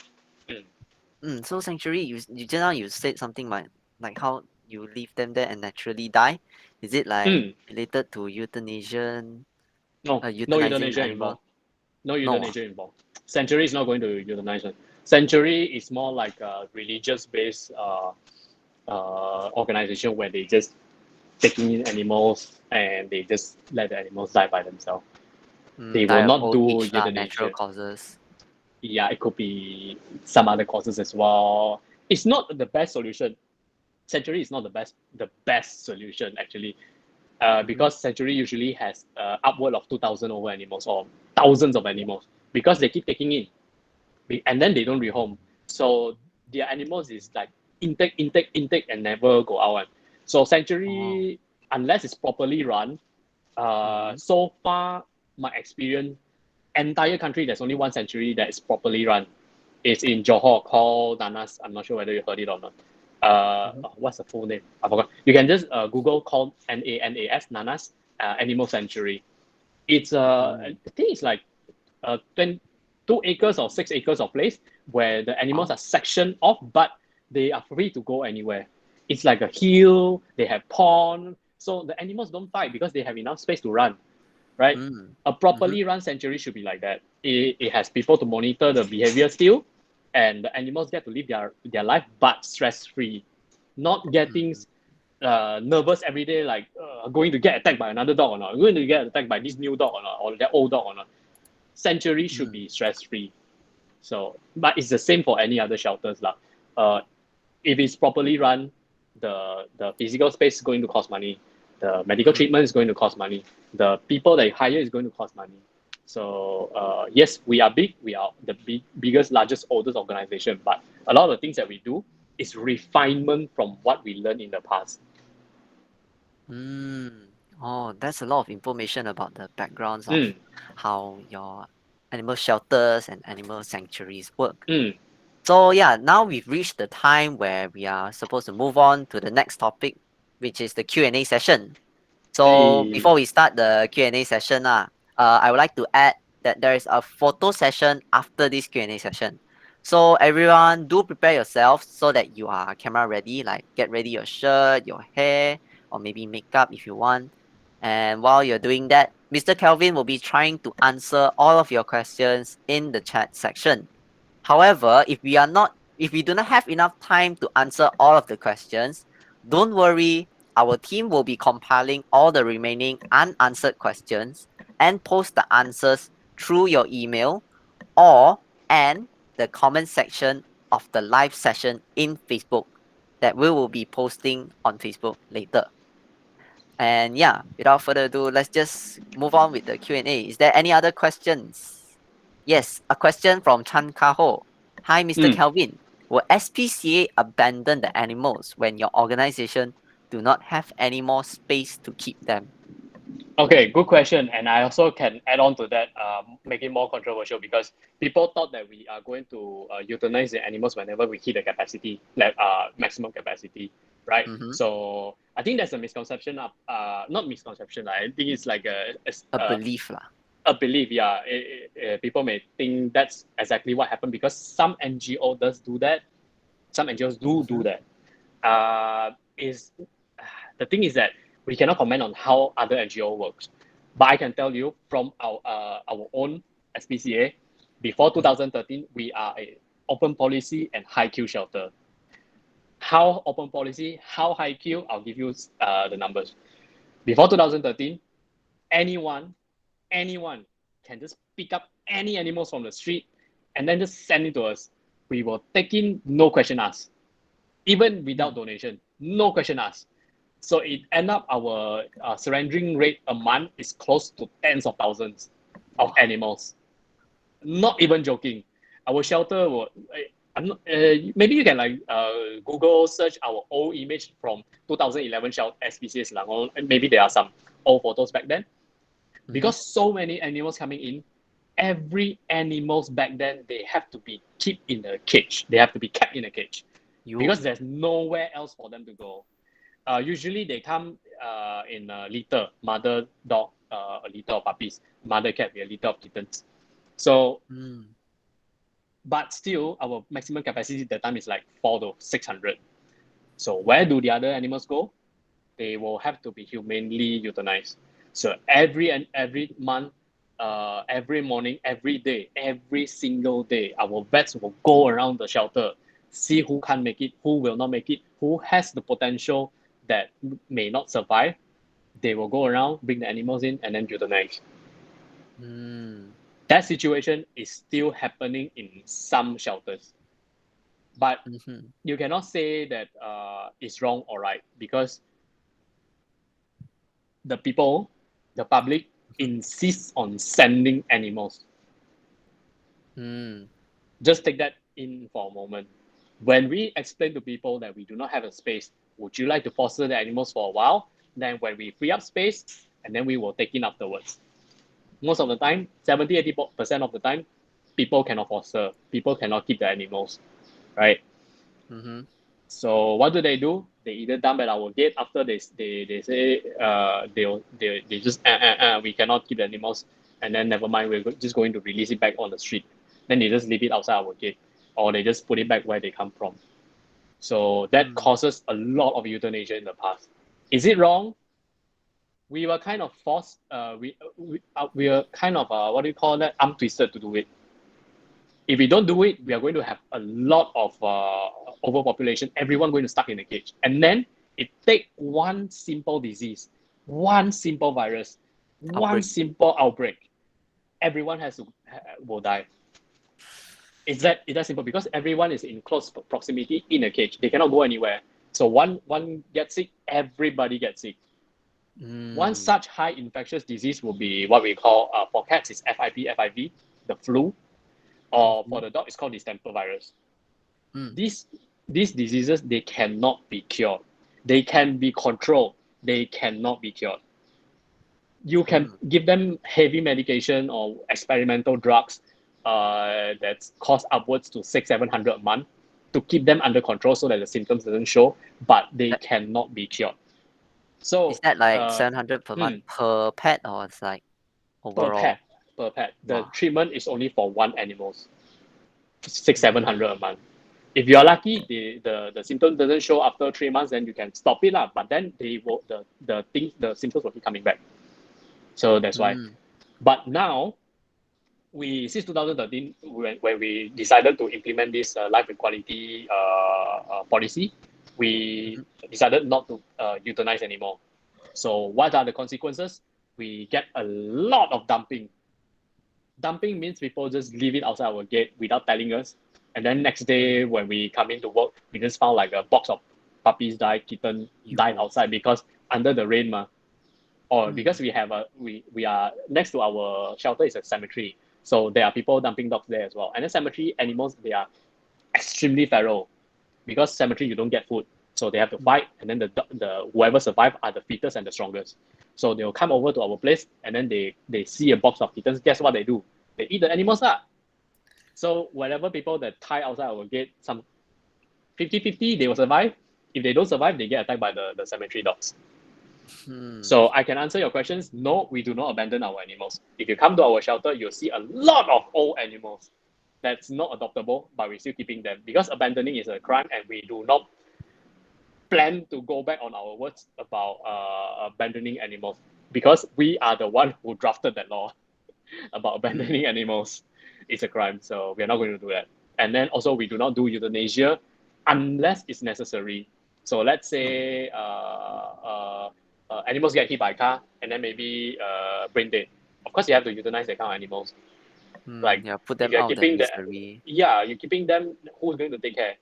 [SPEAKER 1] So sanctuary, you just now you said something like how you leave them there and naturally die. Is it like related to euthanasia?
[SPEAKER 2] No, no euthanasia involved. No euthanasia involved. Sanctuary is not going to euthanize. Sanctuary is more like a religious-based organization where they just taking in animals and they just let the animals die by themselves. They will not do euthanasia.
[SPEAKER 1] Natural causes.
[SPEAKER 2] Yeah, it could be some other causes as well. It's not the best solution. Sanctuary is not the best solution actually, because sanctuary usually has upward of 2,000 over animals or thousands of animals because they keep taking in, and then they don't rehome. So their animals is like intake and never go out. So sanctuary, unless it's properly run, so far my experience, entire country there's only one sanctuary that is properly run. It's in Johor called Nanas. I'm not sure whether you heard it or not. What's the full name? I forgot. You can just Google called NANAS, Nanas Animal Sanctuary. It's I think it's like 2 acres or 6 acres of place where the animals are sectioned off, but they are free to go anywhere. It's like a hill. They have pond, so the animals don't fight because they have enough space to run. Right? A properly run sanctuary should be like that. It has people to monitor the behavior still, and the animals get to live their life, but stress-free, not getting nervous every day, like going to get attacked by another dog or not, going to get attacked by this new dog or not, or that old dog or not. Sanctuary should be stress-free. So, but it's the same for any other shelters lah. If it's properly run, the physical space is going to cost money. The medical treatment is going to cost money. The people they hire is going to cost money. So yes, we are big. We are the biggest, largest, oldest organization. But a lot of the things that we do is refinement from what we learned in the past.
[SPEAKER 1] Oh, that's a lot of information about the backgrounds of
[SPEAKER 2] Mm,
[SPEAKER 1] how your animal shelters and animal sanctuaries work.
[SPEAKER 2] mm.
[SPEAKER 1] So yeah, now we've reached the time where we are supposed to move on to the next topic, which is the Q&A session. So
[SPEAKER 2] Hey.
[SPEAKER 1] before we start the Q&A session, I would like to add that there is a photo session after this Q&A session. So everyone do prepare yourself so that you are camera ready, like get ready your shirt, your hair, or maybe makeup if you want. And while you're doing that, Mr. Kelvin will be trying to answer all of your questions in the chat section. However, if we do not have enough time to answer all of the questions, don't worry, our team will be compiling all the remaining unanswered questions and post the answers through your email or and the comment section of the live session in Facebook that we will be posting on Facebook later. And yeah, without further ado, let's just move on with the Q&A. Is there any other questions? Yes, a question from Chan Kaho. Hi, Mr.
[SPEAKER 2] Mm.
[SPEAKER 1] Kelvin. Will SPCA abandon the animals when your organization do not have any more space to keep them?
[SPEAKER 2] Okay, good question. And I also can add on to that, make it more controversial because people thought that we are going to euthanize the animals whenever we hit the capacity, like maximum capacity, right?
[SPEAKER 1] Mm-hmm.
[SPEAKER 2] So I think that's a misconception of, not misconception. I think it's like
[SPEAKER 1] A belief lah.
[SPEAKER 2] a belief. Yeah, people may think that's exactly what happened because some NGO does do that. Some NGOs do
[SPEAKER 1] Mm-hmm.
[SPEAKER 2] that. Is the thing is that we cannot comment on how other NGO works, but I can tell you from our own SPCA, before
[SPEAKER 1] Mm-hmm.
[SPEAKER 2] 2013, we are a open policy and high queue shelter. How open policy, how high queue? I'll give you the numbers. Before 2013, anyone anyone can just pick up any animals from the street and then just send it to us. We will take in, no question asked, even without donation, no question asked. So it end up our surrendering rate a month is close to tens of thousands of
[SPEAKER 1] Wow.
[SPEAKER 2] animals. Not even joking. Our shelter will. I'm not, maybe you can like Google search our old image from 2011 shelter SPCA Selangor, and maybe there are some old photos back then.
[SPEAKER 1] Mm-hmm.
[SPEAKER 2] Because so many animals coming in, every animals back then they have to be kept in a cage. They have to be kept in a cage
[SPEAKER 1] You.
[SPEAKER 2] because there's nowhere else for them to go. Usually they come in a litter, mother dog, a litter of puppies, mother cat, a litter of kittens. So,
[SPEAKER 1] Mm.
[SPEAKER 2] but still, our maximum capacity at that time is like 400 to 600. So where do the other animals go? They will have to be humanely euthanized. So every month, every morning, every day, every single day, our vets will go around the shelter, see who can't make it, who will not make it, who has the potential that may not survive. They will go around, bring the animals in, and then euthanize.
[SPEAKER 1] Mm.
[SPEAKER 2] That situation is still happening in some shelters, but
[SPEAKER 1] Mm-hmm.
[SPEAKER 2] you cannot say that it's wrong or right because the people, the public, insists on sending animals.
[SPEAKER 1] Mm.
[SPEAKER 2] Just take that in for a moment. When we explain to people that we do not have a space, would you like to foster the animals for a while? Then when we free up space, and then we will take in afterwards. Most of the time, 70-80% of the time, people cannot foster, people cannot keep the animals, right?
[SPEAKER 1] Mm-hmm.
[SPEAKER 2] So what do? They either dump at our gate after they say they just we cannot keep the animals, and then never mind, we're just going to release it back on the street. Then they just leave it outside our gate, or they just put it back where they come from. So that
[SPEAKER 1] Mm.
[SPEAKER 2] causes a lot of euthanasia in the past. Is it wrong? We were kind of forced. We are kind of what do you call that? Arm twisted to do it. If we don't do it, we are going to have a lot of overpopulation. Everyone going to stuck in a cage, and then it take one simple disease, one simple virus, one
[SPEAKER 1] Outbreak.
[SPEAKER 2] simple outbreak. Everyone will die. It's that simple because everyone is in close proximity in a cage. They cannot go anywhere. So one gets sick, everybody gets sick. One
[SPEAKER 1] Mm.
[SPEAKER 2] such high infectious disease will be what we call for cats is FIV, the flu, or
[SPEAKER 1] Mm-hmm.
[SPEAKER 2] for the dog it's called distemper virus.
[SPEAKER 1] Mm.
[SPEAKER 2] These these diseases they cannot be cured. They can be controlled. They cannot be cured. You can give them heavy medication or experimental drugs that cost upwards to 600-700 a month to keep them under control so that the symptoms doesn't show, but they cannot be cured. So
[SPEAKER 1] Is that like 700 per month per pet, or it's like overall?
[SPEAKER 2] Per pet. The
[SPEAKER 1] Wow.
[SPEAKER 2] treatment is only for one animal, 600-700 a month. If you are lucky, the symptom doesn't show after 3 months, then you can stop it lah. But then they will the symptoms will be coming back. So that's why. But now, since 2013 when we decided to implement this life equality policy, we decided not to euthanize anymore. So what are the consequences? We get a lot of dumping. Dumping means people just leave it outside our gate without telling us. And then next day when we come into work, we just found like a box of puppies died, kitten died outside because under the rain or because we are next to our shelter is a cemetery. So there are people dumping dogs there as well. And then cemetery animals, they are extremely feral because cemetery you don't get food. So they have to fight, and then the whoever survive are the fittest and the strongest. So they'll come over to our place, and then they see a box of kittens. Guess what they do? They eat the animals lah. So whenever people that tie outside our gate, some 50-50, they will survive. If they don't survive, they get attacked by the cemetery dogs. So I can answer your questions. No, we do not abandon our animals. If you come to our shelter, you'll see a lot of old animals that's not adoptable, but we're still keeping them because abandoning is a crime, and we do not plan to go back on our words about abandoning animals because we are the one who drafted that law about abandoning animals. It's a crime, so we're not going to do that. And then also we do not do euthanasia unless it's necessary. So let's say animals get hit by a car and then maybe brain dead. Of course, you have to euthanize that kind of animals.
[SPEAKER 1] Put them out of the misery.
[SPEAKER 2] You're keeping them. Who's going to take care?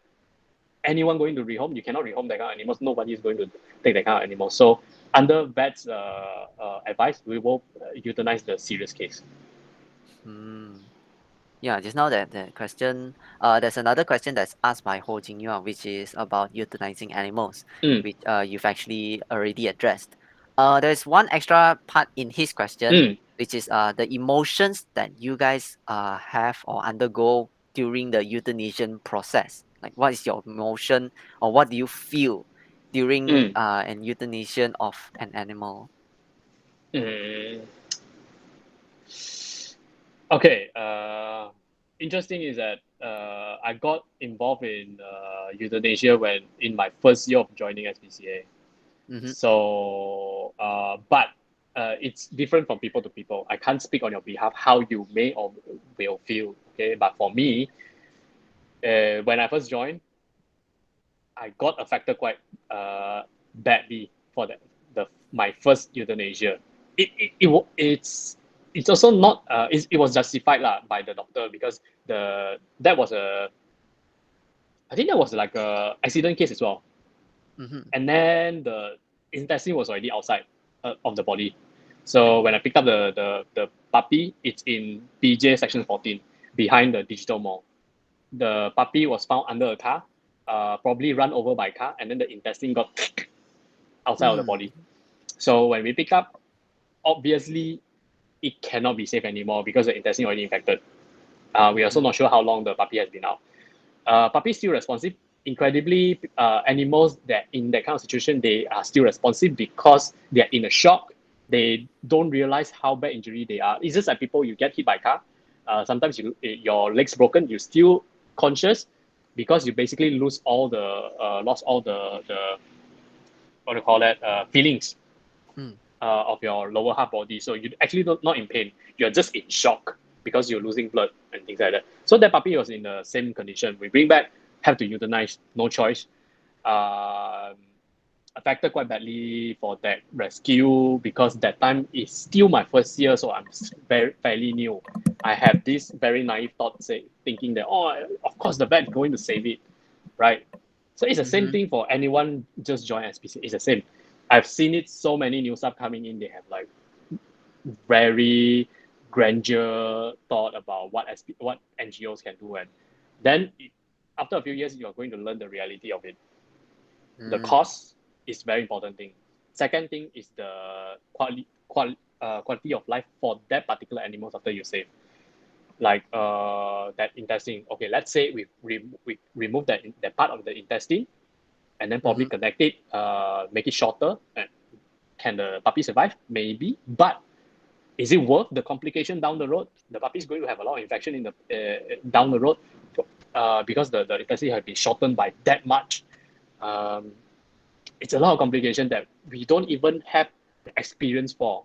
[SPEAKER 2] Anyone going to rehome? You cannot rehome that kind of animals. Nobody is going to take that kind of animals. So under vet's advice, we will euthanize the serious case.
[SPEAKER 1] Yeah, just now that question, there's another question that's asked by Ho Jing Yuan, which is about euthanizing animals, which you've actually already addressed. There's one extra part in his question, which is the emotions that you guys have or undergo during the euthanasia process. Like, what is your emotion, or what do you feel during an euthanasia of an animal?
[SPEAKER 2] Okay. Interesting is that I got involved in euthanasia when in my first year of joining SPCA. So, but it's different from people to people. I can't speak on your behalf how you may or will feel. Okay, but for me, when I first joined, I got affected quite badly for my first euthanasia. It's also not it was justified by the doctor because I think that was like a accident case as well. And then the intestine was already outside of the body. So when I picked up the puppy, it's in PJ section 14 behind the digital mall. The puppy was found under a car, probably run over by a car, and then the intestine got outside of the body. So when we pick up, obviously it cannot be safe anymore because the intestine already infected. We're also not sure how long the puppy has been out. Puppy is still responsive. Incredibly, animals that in that kind of situation, they are still responsive because they are in a shock. They don't realize how bad injury they are. It's just like people, you get hit by a car. Sometimes your legs broken, you're still conscious because you basically lost all the what do you call that, feelings of your lower half body. So you actually not in pain. You're just in shock because you're losing blood and things like that. So that puppy was in the same condition. We bring back, have to euthanize, no choice. Affected quite badly for that rescue because that time is still my first year, so I'm fairly new. I have this very naive thought, thinking that of course the vet is going to save it, right? So it's the same thing for anyone just join SPCA. It's the same. I've seen it so many new stuff coming in. They have like very grandeur thought about what NGOs can do, and then after a few years you're going to learn the reality of it. The cost is very important thing. Second thing is the quality of life for that particular animals after you save. Like that intestine. Okay, let's say we remove that part of the intestine and then probably connect it, make it shorter. And can the puppy survive? Maybe, but is it worth the complication down the road? The puppy is going to have a lot of infection in the down the road because the intestine has been shortened by that much. It's a lot of complication that we don't even have the experience for.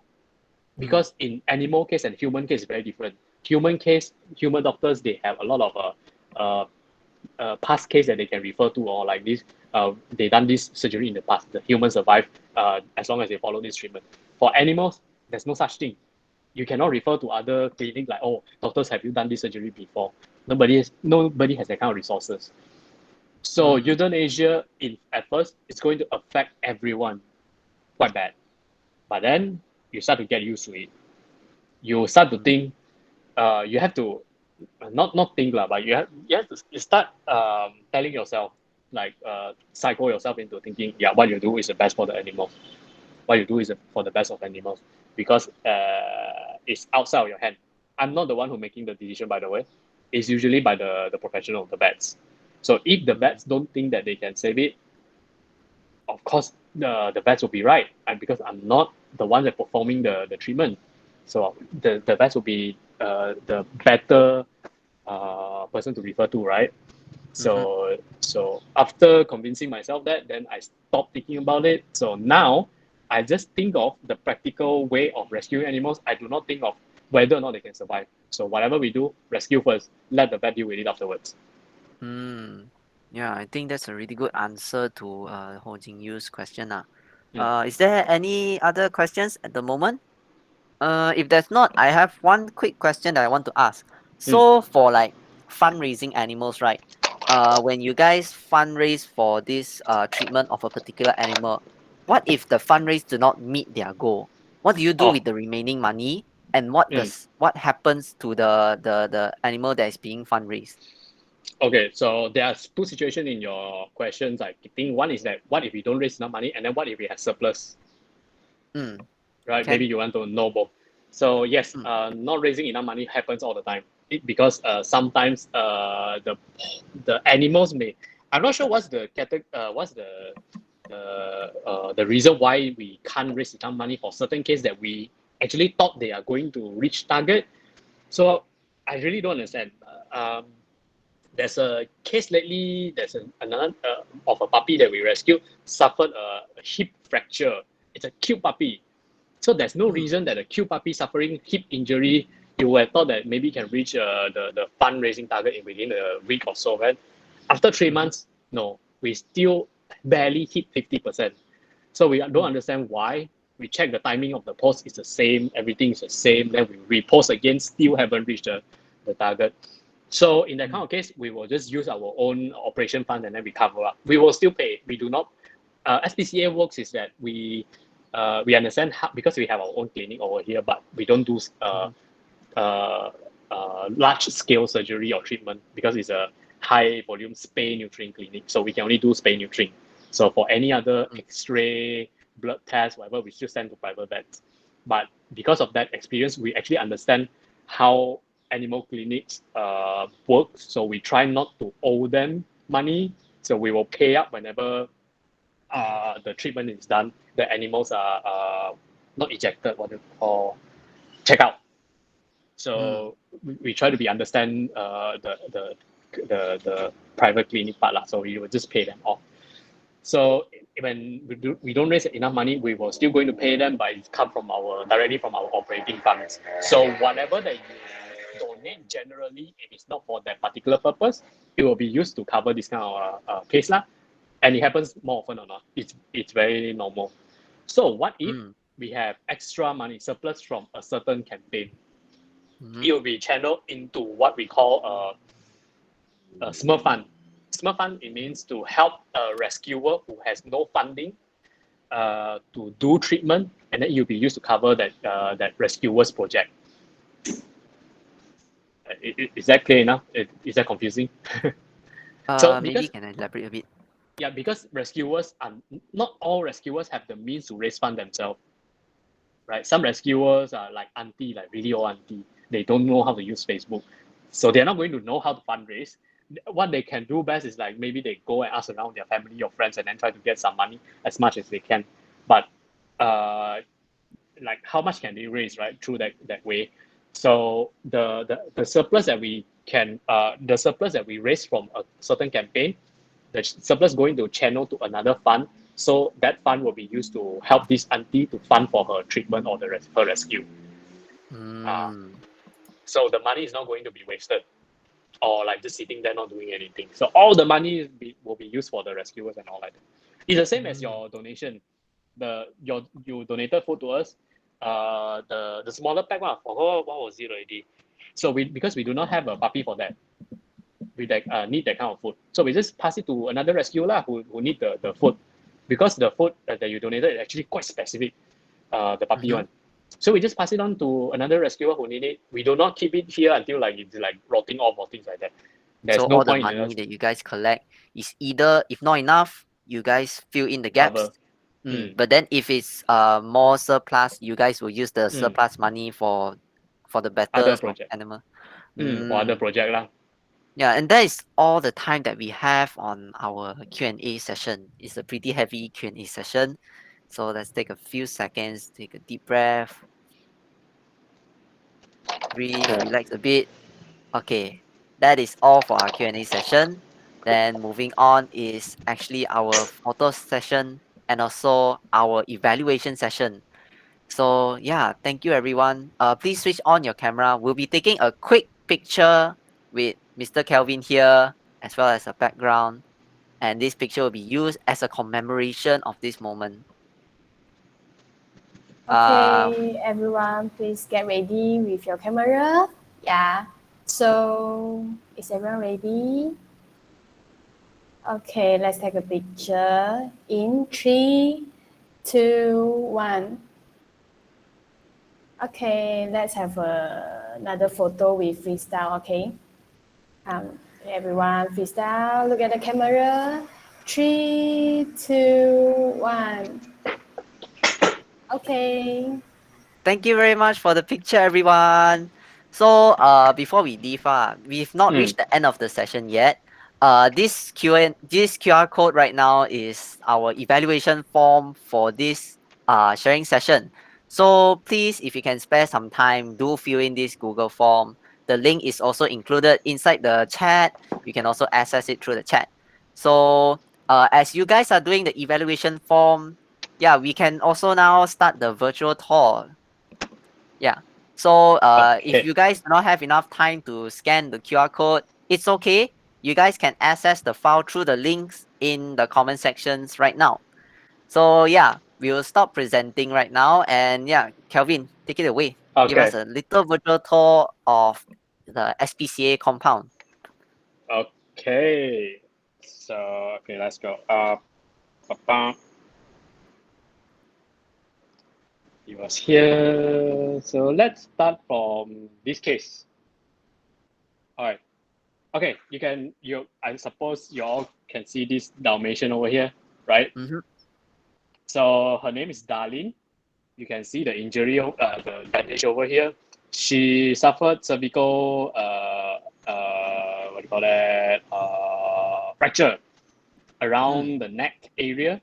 [SPEAKER 2] Because in animal case and human case is very different. Human case, human doctors, they have a lot of past case that they can refer to, or like this, they done this surgery in the past. The human survive as long as they follow this treatment. For animals, there's no such thing. You cannot refer to other clinic like, oh, doctors, have you done this surgery before? Nobody has that kind of resources. So euthanasia, at first, it's going to affect everyone quite bad. But then you start to get used to it. You start to think, you have to, not think, but you have to start telling yourself, like psycho yourself into thinking, yeah, what you do is the best for the animals. What you do is for the best of animals. Because it's outside of your hand. I'm not the one who making the decision, by the way. It's usually by the professional, the vets. So if the vets don't think that they can save it, of course the vets will be right. And because I'm not the one that performing the treatment, so the vets will be the better person to refer to, right? So after convincing myself that, then I stopped thinking about it. So now I just think of the practical way of rescuing animals. I do not think of whether or not they can survive. So whatever we do, rescue first. Let the vet deal with it afterwards.
[SPEAKER 1] Yeah, I think that's a really good answer to Ho Jing Yu's question.
[SPEAKER 2] Mm.
[SPEAKER 1] Is there any other questions at the moment? If there's not, I have one quick question that I want to ask. So for like fundraising animals, right? When you guys fundraise for this treatment of a particular animal, what if the fundraise do not meet their goal? What do you do
[SPEAKER 2] Oh,
[SPEAKER 1] with the remaining money? And what happens to the animal that is being fundraised?
[SPEAKER 2] okay. So there are two situations in your questions. I think one is that what if we don't raise enough money, and then what if we have surplus, right?
[SPEAKER 1] Can.
[SPEAKER 2] Maybe you want to know both. So yes,
[SPEAKER 1] Mm,
[SPEAKER 2] not raising enough money happens all the time. Because sometimes the animals may. I'm not sure what's what's the reason why we can't raise enough money for certain case that we actually thought they are going to reach target. So I really don't understand. There's a case lately. There's another of a puppy that we rescued suffered a hip fracture. It's a cute puppy. So there's no
[SPEAKER 1] mm,
[SPEAKER 2] reason that a cute puppy suffering hip injury, you would have thought that maybe can reach the fundraising target within a week or so, right? After 3 months, no, we still barely hit 50%. So we don't understand why. We check the timing of the post, it's the same, everything is the same. Then we repost again, still haven't reached the target. So in that kind of case, we will just use our own operation fund and then we cover up. We will still pay. We do not. SPCA works is that we understand how, because we have our own clinic over here, but we don't do large scale surgery or treatment because it's a high volume spay neutering clinic. So we can only do spay neutering. So for any other X-ray, blood test, whatever, we still send to private vets. But because of that experience, we actually understand how animal clinics work. So we try not to owe them money. So we will pay up whenever the treatment is done. The animals are not ejected, what they call check out. So we try to be understand the private clinic part lah. So we will just pay them off. So when we don't raise enough money, we will still going to pay them, but it come from directly from our operating funds. So whatever that you donate, generally, if it's not for that particular purpose, it will be used to cover this kind of case lah. And it happens more often or not. It's very normal. So what if we have extra money surplus from a certain campaign? It will be channeled into what we call a Smurf fund. Smurf fund, it means to help a rescuer who has no funding to do treatment, and then it will be used to cover that rescuer's project. Is that clear enough? Is that confusing? So
[SPEAKER 1] maybe
[SPEAKER 2] because
[SPEAKER 1] can I elaborate a bit?
[SPEAKER 2] because rescuers are not all rescuers have the means to raise fund themselves. right? Some rescuers are like auntie, like really old auntie. They don't know how to use Facebook. So they're not going to know how to fundraise. What they can do best is like maybe they go and ask around their family or friends and then try to get some money as much as they can. But like how much can they raise, right? Through that way. So the surplus that we can the surplus that we raise from a certain campaign, the surplus going to channel to another fund. So that fund will be used to help this auntie to fund for her treatment or her rescue. So the money is not going to be wasted or like just sitting there not doing anything. So all the money will be used for the rescuers and all that. It's the same as your donation. You donated food to us. The smaller pack one, I forgot what was it already. So because we do not have a puppy for that, we need that kind of food. So we just pass it to another rescuer who need the food, because the food that you donated is actually quite specific, the puppy one. So we just pass it on to another rescuer who need it. We do not keep it here until like it's like rotting off or things like that. There's
[SPEAKER 1] So
[SPEAKER 2] no
[SPEAKER 1] all the
[SPEAKER 2] point in
[SPEAKER 1] money
[SPEAKER 2] us
[SPEAKER 1] that you guys collect is either, if not enough, you guys fill in the gaps.
[SPEAKER 2] cover.
[SPEAKER 1] But then if it's more surplus, you guys will use the
[SPEAKER 2] Mm.
[SPEAKER 1] surplus money for the
[SPEAKER 2] Other
[SPEAKER 1] betters of
[SPEAKER 2] project.
[SPEAKER 1] animal.
[SPEAKER 2] For other project lah.
[SPEAKER 1] Yeah, and that is all the time that we have on our Q&A session. It's a pretty heavy Q&A session. So let's take a few seconds, take a deep breath, breathe, relax a bit. Okay, that is all for our Q&A session. Then moving on is actually our photo session and also our evaluation session. So yeah, thank you everyone. Please switch on your camera. We'll be taking a quick picture with Mr. Kelvin here as well as a background. And this picture will be used as a commemoration of this moment.
[SPEAKER 3] Okay, everyone, please get ready with your camera. Yeah. So, is everyone ready? Okay, let's take a picture in 3, 2, 1. Okay, let's have another photo with freestyle. Okay. Everyone, freestyle. Look at the camera. 3, 2, 1. Okay.
[SPEAKER 1] Thank you very much for the picture, everyone. So before we leave, we've not reached the end of the session yet. This QR code right now is our evaluation form for this sharing session. So please, if you can spare some time, do fill in this Google form. The link is also included inside the chat. You can also access it through the chat. So as you guys are doing the evaluation form, yeah, we can also now start the virtual tour. Yeah. So if you guys do not have enough time to scan the QR code, it's okay. You guys can access the file through the links in the comment sections right now. So yeah, we will stop presenting right now. And yeah, Kelvin, take it away. Give us a little virtual tour of the SPCA compound.
[SPEAKER 2] Okay. So okay, let's go. He was here. So let's start from this case. All right. Okay, I suppose you all can see this Dalmatian over here, right? So her name is Darlene. You can see the injury, the bandage over here. She suffered cervical, what do you call that, fracture around the neck area,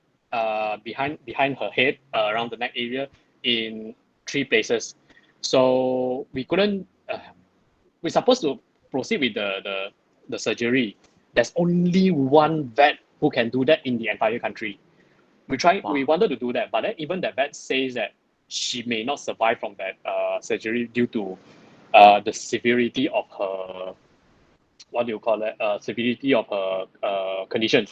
[SPEAKER 2] behind her head, around the neck area in 3 places. So we couldn't, we're supposed to proceed with the surgery. There's only one vet who can do that in the entire country. We wanted to do that, but then even that vet says that she may not survive from that surgery due to the severity of her, what do you call it, severity of her condition.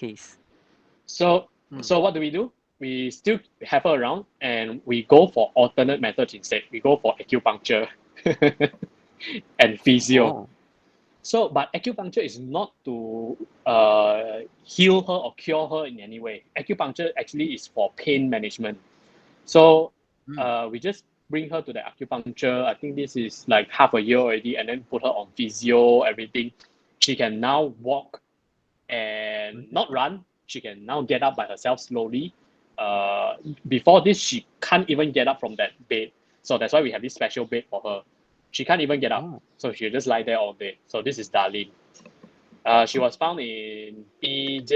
[SPEAKER 2] So what do? We still have her around and we go for alternate methods instead. We go for acupuncture and physio. So, but acupuncture is not to heal her or cure her in any way. Acupuncture actually is for pain management. So we just bring her to the acupuncture. I think this is like half a year already, and then put her on physio, everything. She can now walk and not run. She can now get up by herself slowly. Before this, she can't even get up from that bed. So that's why we have this special bed for her. She can't even get up,
[SPEAKER 1] Oh.
[SPEAKER 2] so she'll just lie there all day. So this is Darlene. She was found in PJ.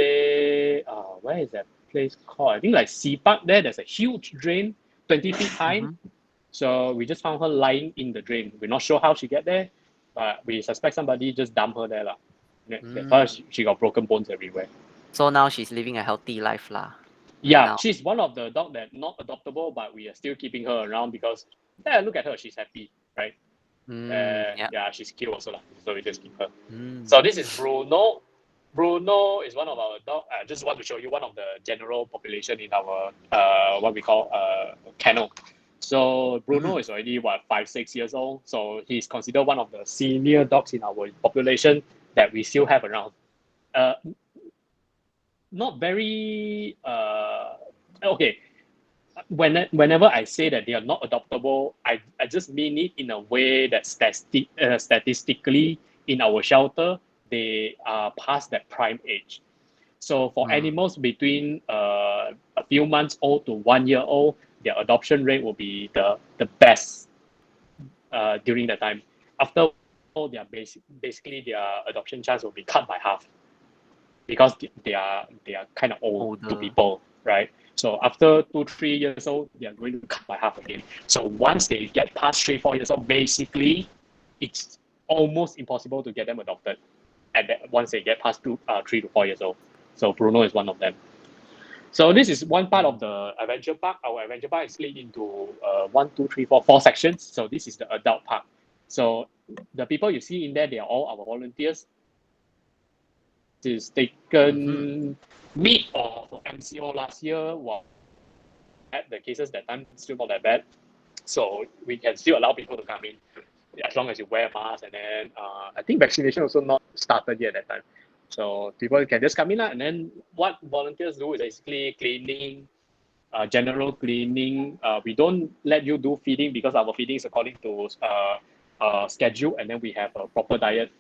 [SPEAKER 2] Where is that place called? I think like Sea Park. There's a huge drain, 20 feet high.
[SPEAKER 1] Mhm.
[SPEAKER 2] So we just found her lying in the drain. We're not sure how she get there, but we suspect somebody just dumped her there lah. That's why she got broken bones everywhere.
[SPEAKER 1] So now she's living a healthy life lah.
[SPEAKER 2] Yeah,
[SPEAKER 1] Now.
[SPEAKER 2] she's one of the dog that not adoptable, but we are still keeping her around because yeah, look at her, she's happy, right?
[SPEAKER 1] Yeah.
[SPEAKER 2] Yeah, she's cute also lah. So we just keep her.
[SPEAKER 1] Mm.
[SPEAKER 2] So this is Bruno. Bruno is one of our dog. I just want to show you one of the general population in our what we call kennel. So Bruno is already 5-6 years old. So he's considered one of the senior dogs in our population that we still have around. Not very okay. Whenever I say that they are not adoptable, I just mean it in a way that statistically in our shelter they are past that prime age. So for animals between a few months old to 1 year old, their adoption rate will be the best during that time. After their basically their adoption chance will be cut by half because they are kind of old to
[SPEAKER 1] Older.
[SPEAKER 2] people, right? So after 2-3 years old, they are going to cut by half again. So once they get past 3-4 years old, basically it's almost impossible to get them adopted. And once they get past 3 to 4 years old, so Bruno is one of them. So this is one part of the adventure park. Our adventure park is split into 4 sections. So this is the adult park. So the people you see in there, they are all our volunteers. This is taken mid of MCO last year. Well, at the cases that time still not that bad, so we can still allow people to come in as long as you wear a mask. And then I think vaccination also not started yet at that time. So people can just come in and then what volunteers do is basically cleaning, general cleaning. We don't let you do feeding because our feeding is according to schedule, and then we have a proper diet,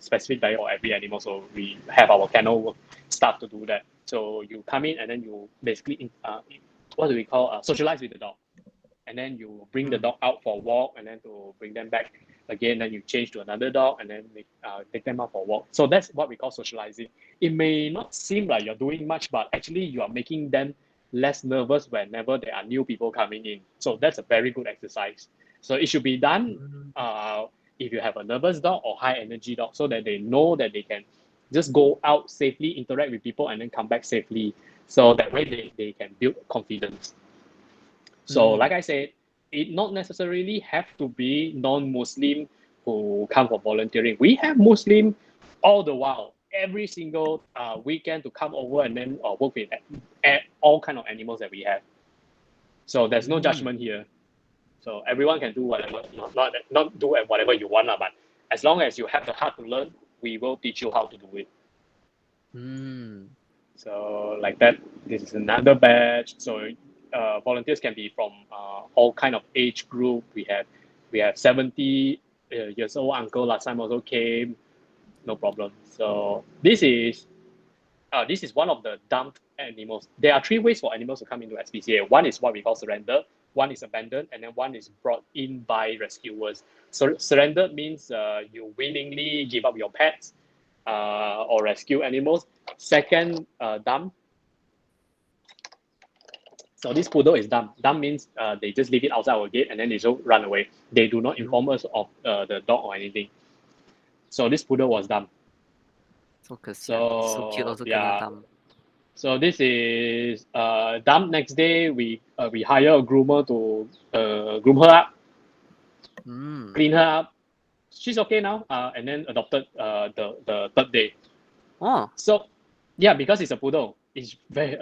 [SPEAKER 2] specific diet for every animal. So we have our kennel staff to do that. So you come in and then you basically what do we call socialize with the dog, and then you bring the dog out for a walk, and then to bring them back again, then you change to another dog, and then take them out for a walk. So that's what we call socializing. It may not seem like you're doing much, but actually you are making them less nervous whenever there are new people coming in. So that's a very good exercise. So it should be done if you have a nervous dog or high energy dog, so that they know that they can just go out safely, interact with people, and then come back safely. So that way they can build confidence. So like I said, it not necessarily have to be non-Muslim who come for volunteering. We have Muslim all the while, every single weekend to come over and then work with all kind of animals that we have. So there's no judgment here. So everyone can do whatever, not do whatever you want, but as long as you have the heart to learn, we will teach you how to do it. So like that, this is another batch. So volunteers can be from all kind of age group. We have 70 years old uncle last time also came, no problem. So this is one of the dumped animals. There are 3 ways for animals to come into SPCA. One is what we call surrender, one is abandoned, and then one is brought in by rescuers. So surrendered means you willingly give up your pets or rescue animals. Second, dump. So this poodle is dumb. Dumb means they just leave it outside our gate and then they just run away. They do not inform us of the dog or anything. So this poodle was dumb.
[SPEAKER 1] So cute also
[SPEAKER 2] yeah.
[SPEAKER 1] dumb.
[SPEAKER 2] So this is dumb. Next day we hire a groomer to groom her up, clean her up. She's okay now. And then adopted the 3rd day.
[SPEAKER 1] Oh.
[SPEAKER 2] So yeah, because it's a poodle, it's very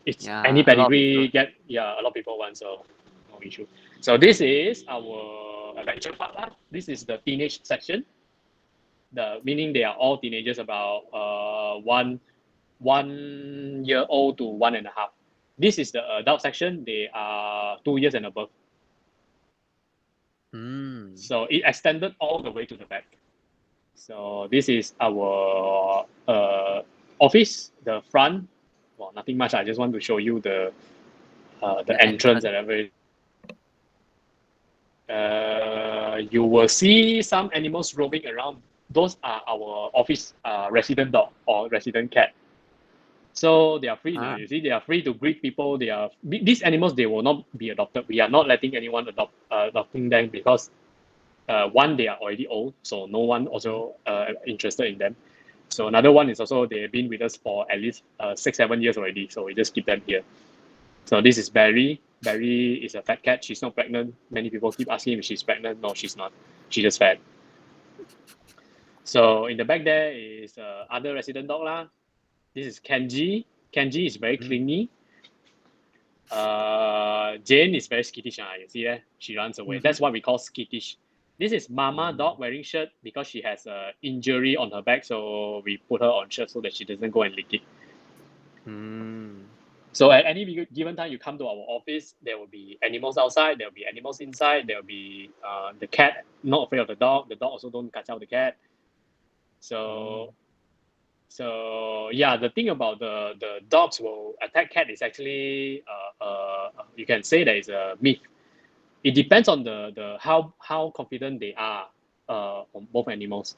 [SPEAKER 2] it's any
[SPEAKER 1] a lot of
[SPEAKER 2] pedigree get a lot of people want, so no issue. So this is our adventure part. This is the teenage section. Meaning they are all teenagers about 1 year old to 1.5. This is the adult section. They are 2 years and above. So it extended all the way to the back. So this is our office, the front. Well, nothing much. I just want to show you the entrance and everything. You will see some animals roaming around. Those are our office resident dog or resident cat. So they are free now. You see, they are free to greet people. These animals. They will not be adopted. We are not letting anyone adopting them because one, they are already old, so no one also interested in them. So another one is also they've been with us for at least 6-7 years already. So we just keep them here. So this is Barry. Barry is a fat cat. She's not pregnant. Many people keep asking if she's pregnant. No, she's not. She's just fat. So in the back there is other resident dog lah. This is Kenji. Kenji is very clingy. Jane is very skittish. You see that? She runs away. That's what we call skittish. This is Mama dog wearing shirt because she has an injury on her back. So we put her on shirt so that she doesn't go and lick it. So at any given time you come to our office, there will be animals outside, there will be animals inside, there will be the cat not afraid of the dog also don't catch out the cat. So yeah, the thing about the dogs will attack cat is actually you can say that is a myth. It depends on the how confident they are on both animals.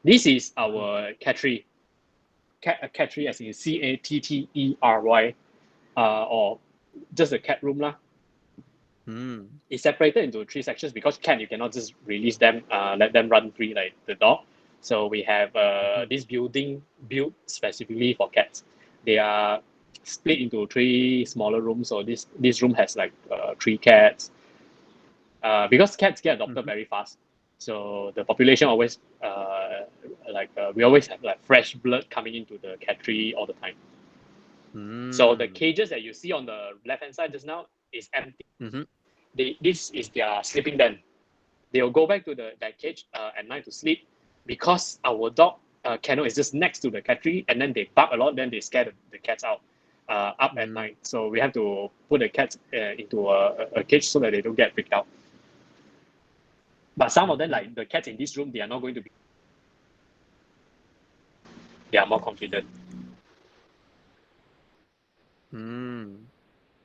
[SPEAKER 2] This is our cattery. Cattery as in CATTERY. Or just a cat room lah. It's separated into 3 sections because cat you cannot just release them, let them run free like the dog. So we have this building built specifically for cats. They are split into 3 smaller rooms. So this room has like 3 cats. Because cats get adopted very fast. So the population always we always have like fresh blood coming into the cattery all the time. So the cages that you see on the left hand side just now is empty. This is their sleeping den. They will go back to that cage at night to sleep because our dog kennel is just next to the cattery, and then they bark a lot. Then they scare the cats out up at night. So we have to put the cats into a cage so that they don't get freaked out. But some of them, like the cats in this room, they are not going to be. They are more confident.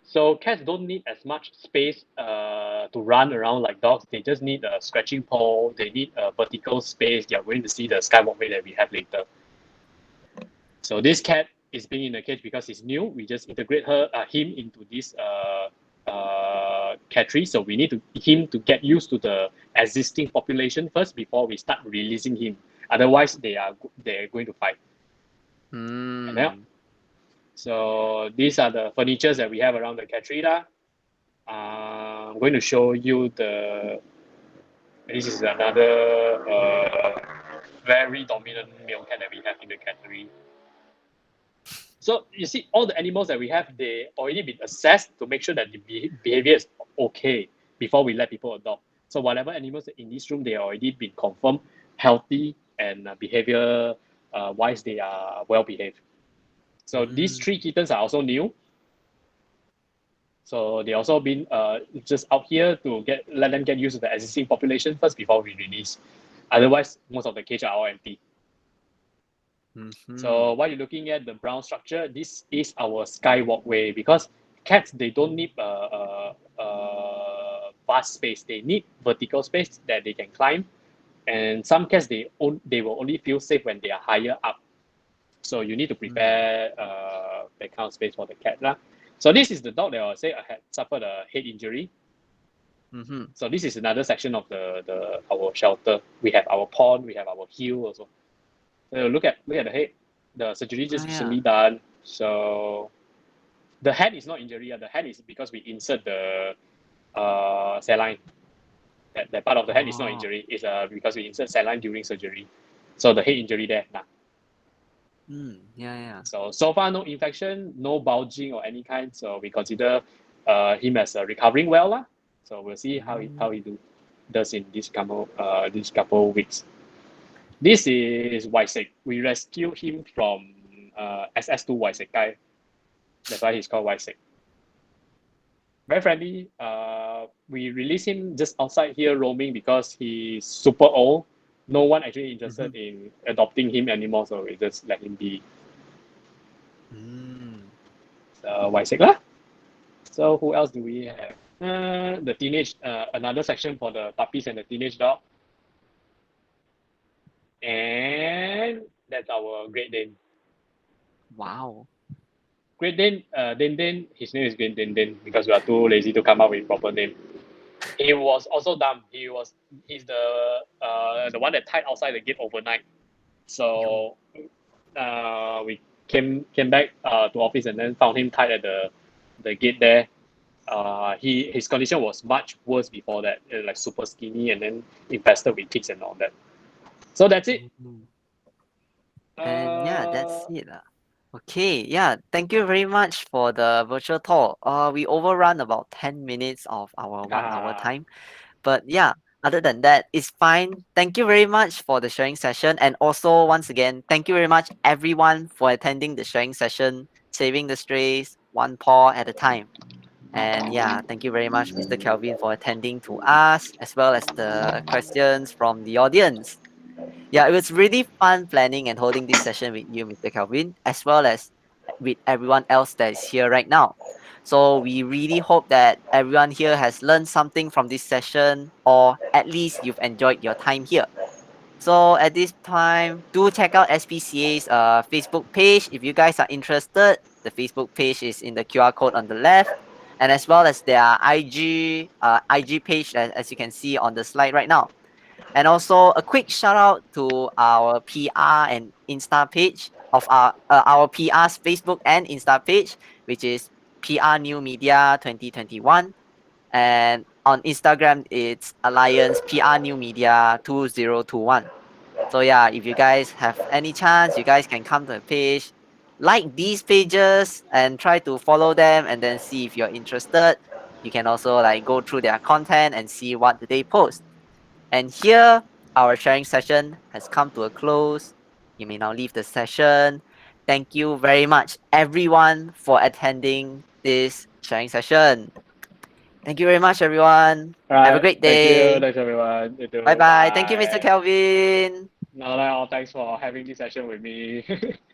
[SPEAKER 2] So cats don't need as much space to run around like dogs. They just need a scratching pole. They need a vertical space. They are going to see the skywalkway that we have later. So this cat is being in a cage because he's new. We just integrate him into this cattery. So we need him to get used to the existing population first before we start releasing him. Otherwise, they're going to fight. So these are the furnitures that we have around the cattery lah. I'm going to show you this is another very dominant male cat that we have in the cattery. So you see all the animals that we have, they already been assessed to make sure that the behavior is okay before we let people adopt. So whatever animals in this room, they already been confirmed healthy and behavior wise, they are well behaved. So these 3 kittens are also new. So they also been just out here to let them get used to the existing population first before we release. Otherwise, most of the cage are all empty. So while you're looking at the brown structure, this is our skywalkway because cats, they don't need vast space. They need vertical space that they can climb. And some cats, they will only feel safe when they are higher up. So you need to prepare that kind of space for the cat lah. So this is the dog that I say had suffered a head injury. So this is another section of our shelter. We have our pond, we have our heel also. So look at the head. The surgery just recently done. So the head is not injury. The head is because we insert the saline. That part of the head is not injury. It's because we insert saline during surgery. So the head injury there. Nah. So far no infection, no bulging or any kind. So we consider him as recovering well lah. So we'll see how he does in this couple weeks. This is Waisek. We rescued him from SS2 Waisekai. That's why he's called Waisek. Very friendly. We release him just outside here roaming because he's super old. No one actually interested in adopting him anymore, so we just let him be. So Waisek lah. So who else do we have? The teenage, another section for the puppies and the teenage dog. And that's our Great Dane.
[SPEAKER 1] Wow.
[SPEAKER 2] Great Dane, Dane, his name is Great Dane because we are too lazy to come up with proper name. He was also dumb. He's the one that tied outside the gate overnight. So we came back to office and then found him tied at the gate there. His condition was much worse before that, like super skinny and then infested with ticks and all that. So that's it.
[SPEAKER 1] Mhm. And yeah, that's
[SPEAKER 2] Uh,
[SPEAKER 1] it. Okay, yeah, thank you very much for the virtual tour. We overrun about 10 minutes of our 1 hour
[SPEAKER 2] ah,
[SPEAKER 1] time. But yeah, other than that, it's fine. Thank you very much for the sharing session. And also, once again, thank you very much, everyone, for attending the sharing session, saving the strays, one paw at a time. And yeah, thank you very much, Mr. Kelvin, for attending to us, as well as the questions from the audience. Yeah, it was really fun planning and holding this session with you, Mr. Kelvin, as well as with everyone else that is here right now. So we really hope that everyone here has learned something from this session, or at least you've enjoyed your time here. So at this time, do check out SPCA's Facebook page if you guys are interested. The Facebook page is in the QR code on the left, and as well as their IG page, as you can see on the slide right now. And also a quick shout out to our PR and Insta page of our PR's Facebook and Insta page, which is PR New Media 2021. And on Instagram, it's Alliance PR New Media 2021. So yeah, if you guys have any chance, you guys can come to the page, like these pages, and try to follow them, and then see if you're interested. You can also like go through their content and see what they post. And here, our sharing session has come to a close. You may now leave the session. Thank you very much, everyone, for attending this sharing session. Thank you very much, everyone.
[SPEAKER 2] all
[SPEAKER 1] Have a
[SPEAKER 2] right.
[SPEAKER 1] great
[SPEAKER 2] Thank you.
[SPEAKER 1] day.
[SPEAKER 2] Thanks, everyone. You
[SPEAKER 1] Bye
[SPEAKER 2] too.
[SPEAKER 1] bye. Thank you, Mr.
[SPEAKER 2] Bye.
[SPEAKER 1] Kelvin.
[SPEAKER 2] No, thanks for having this session with me.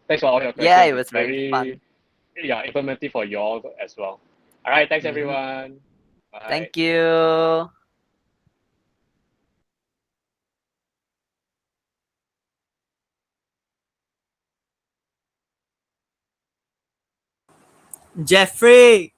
[SPEAKER 2] Thanks for all your
[SPEAKER 1] Yeah,
[SPEAKER 2] questions.
[SPEAKER 1] it
[SPEAKER 2] It's
[SPEAKER 1] was very
[SPEAKER 2] very,
[SPEAKER 1] fun.
[SPEAKER 2] yeah, informative for you all as well. All right. Thanks,
[SPEAKER 1] Mhm.
[SPEAKER 2] everyone. Bye.
[SPEAKER 1] Thank you.
[SPEAKER 4] Jeffrey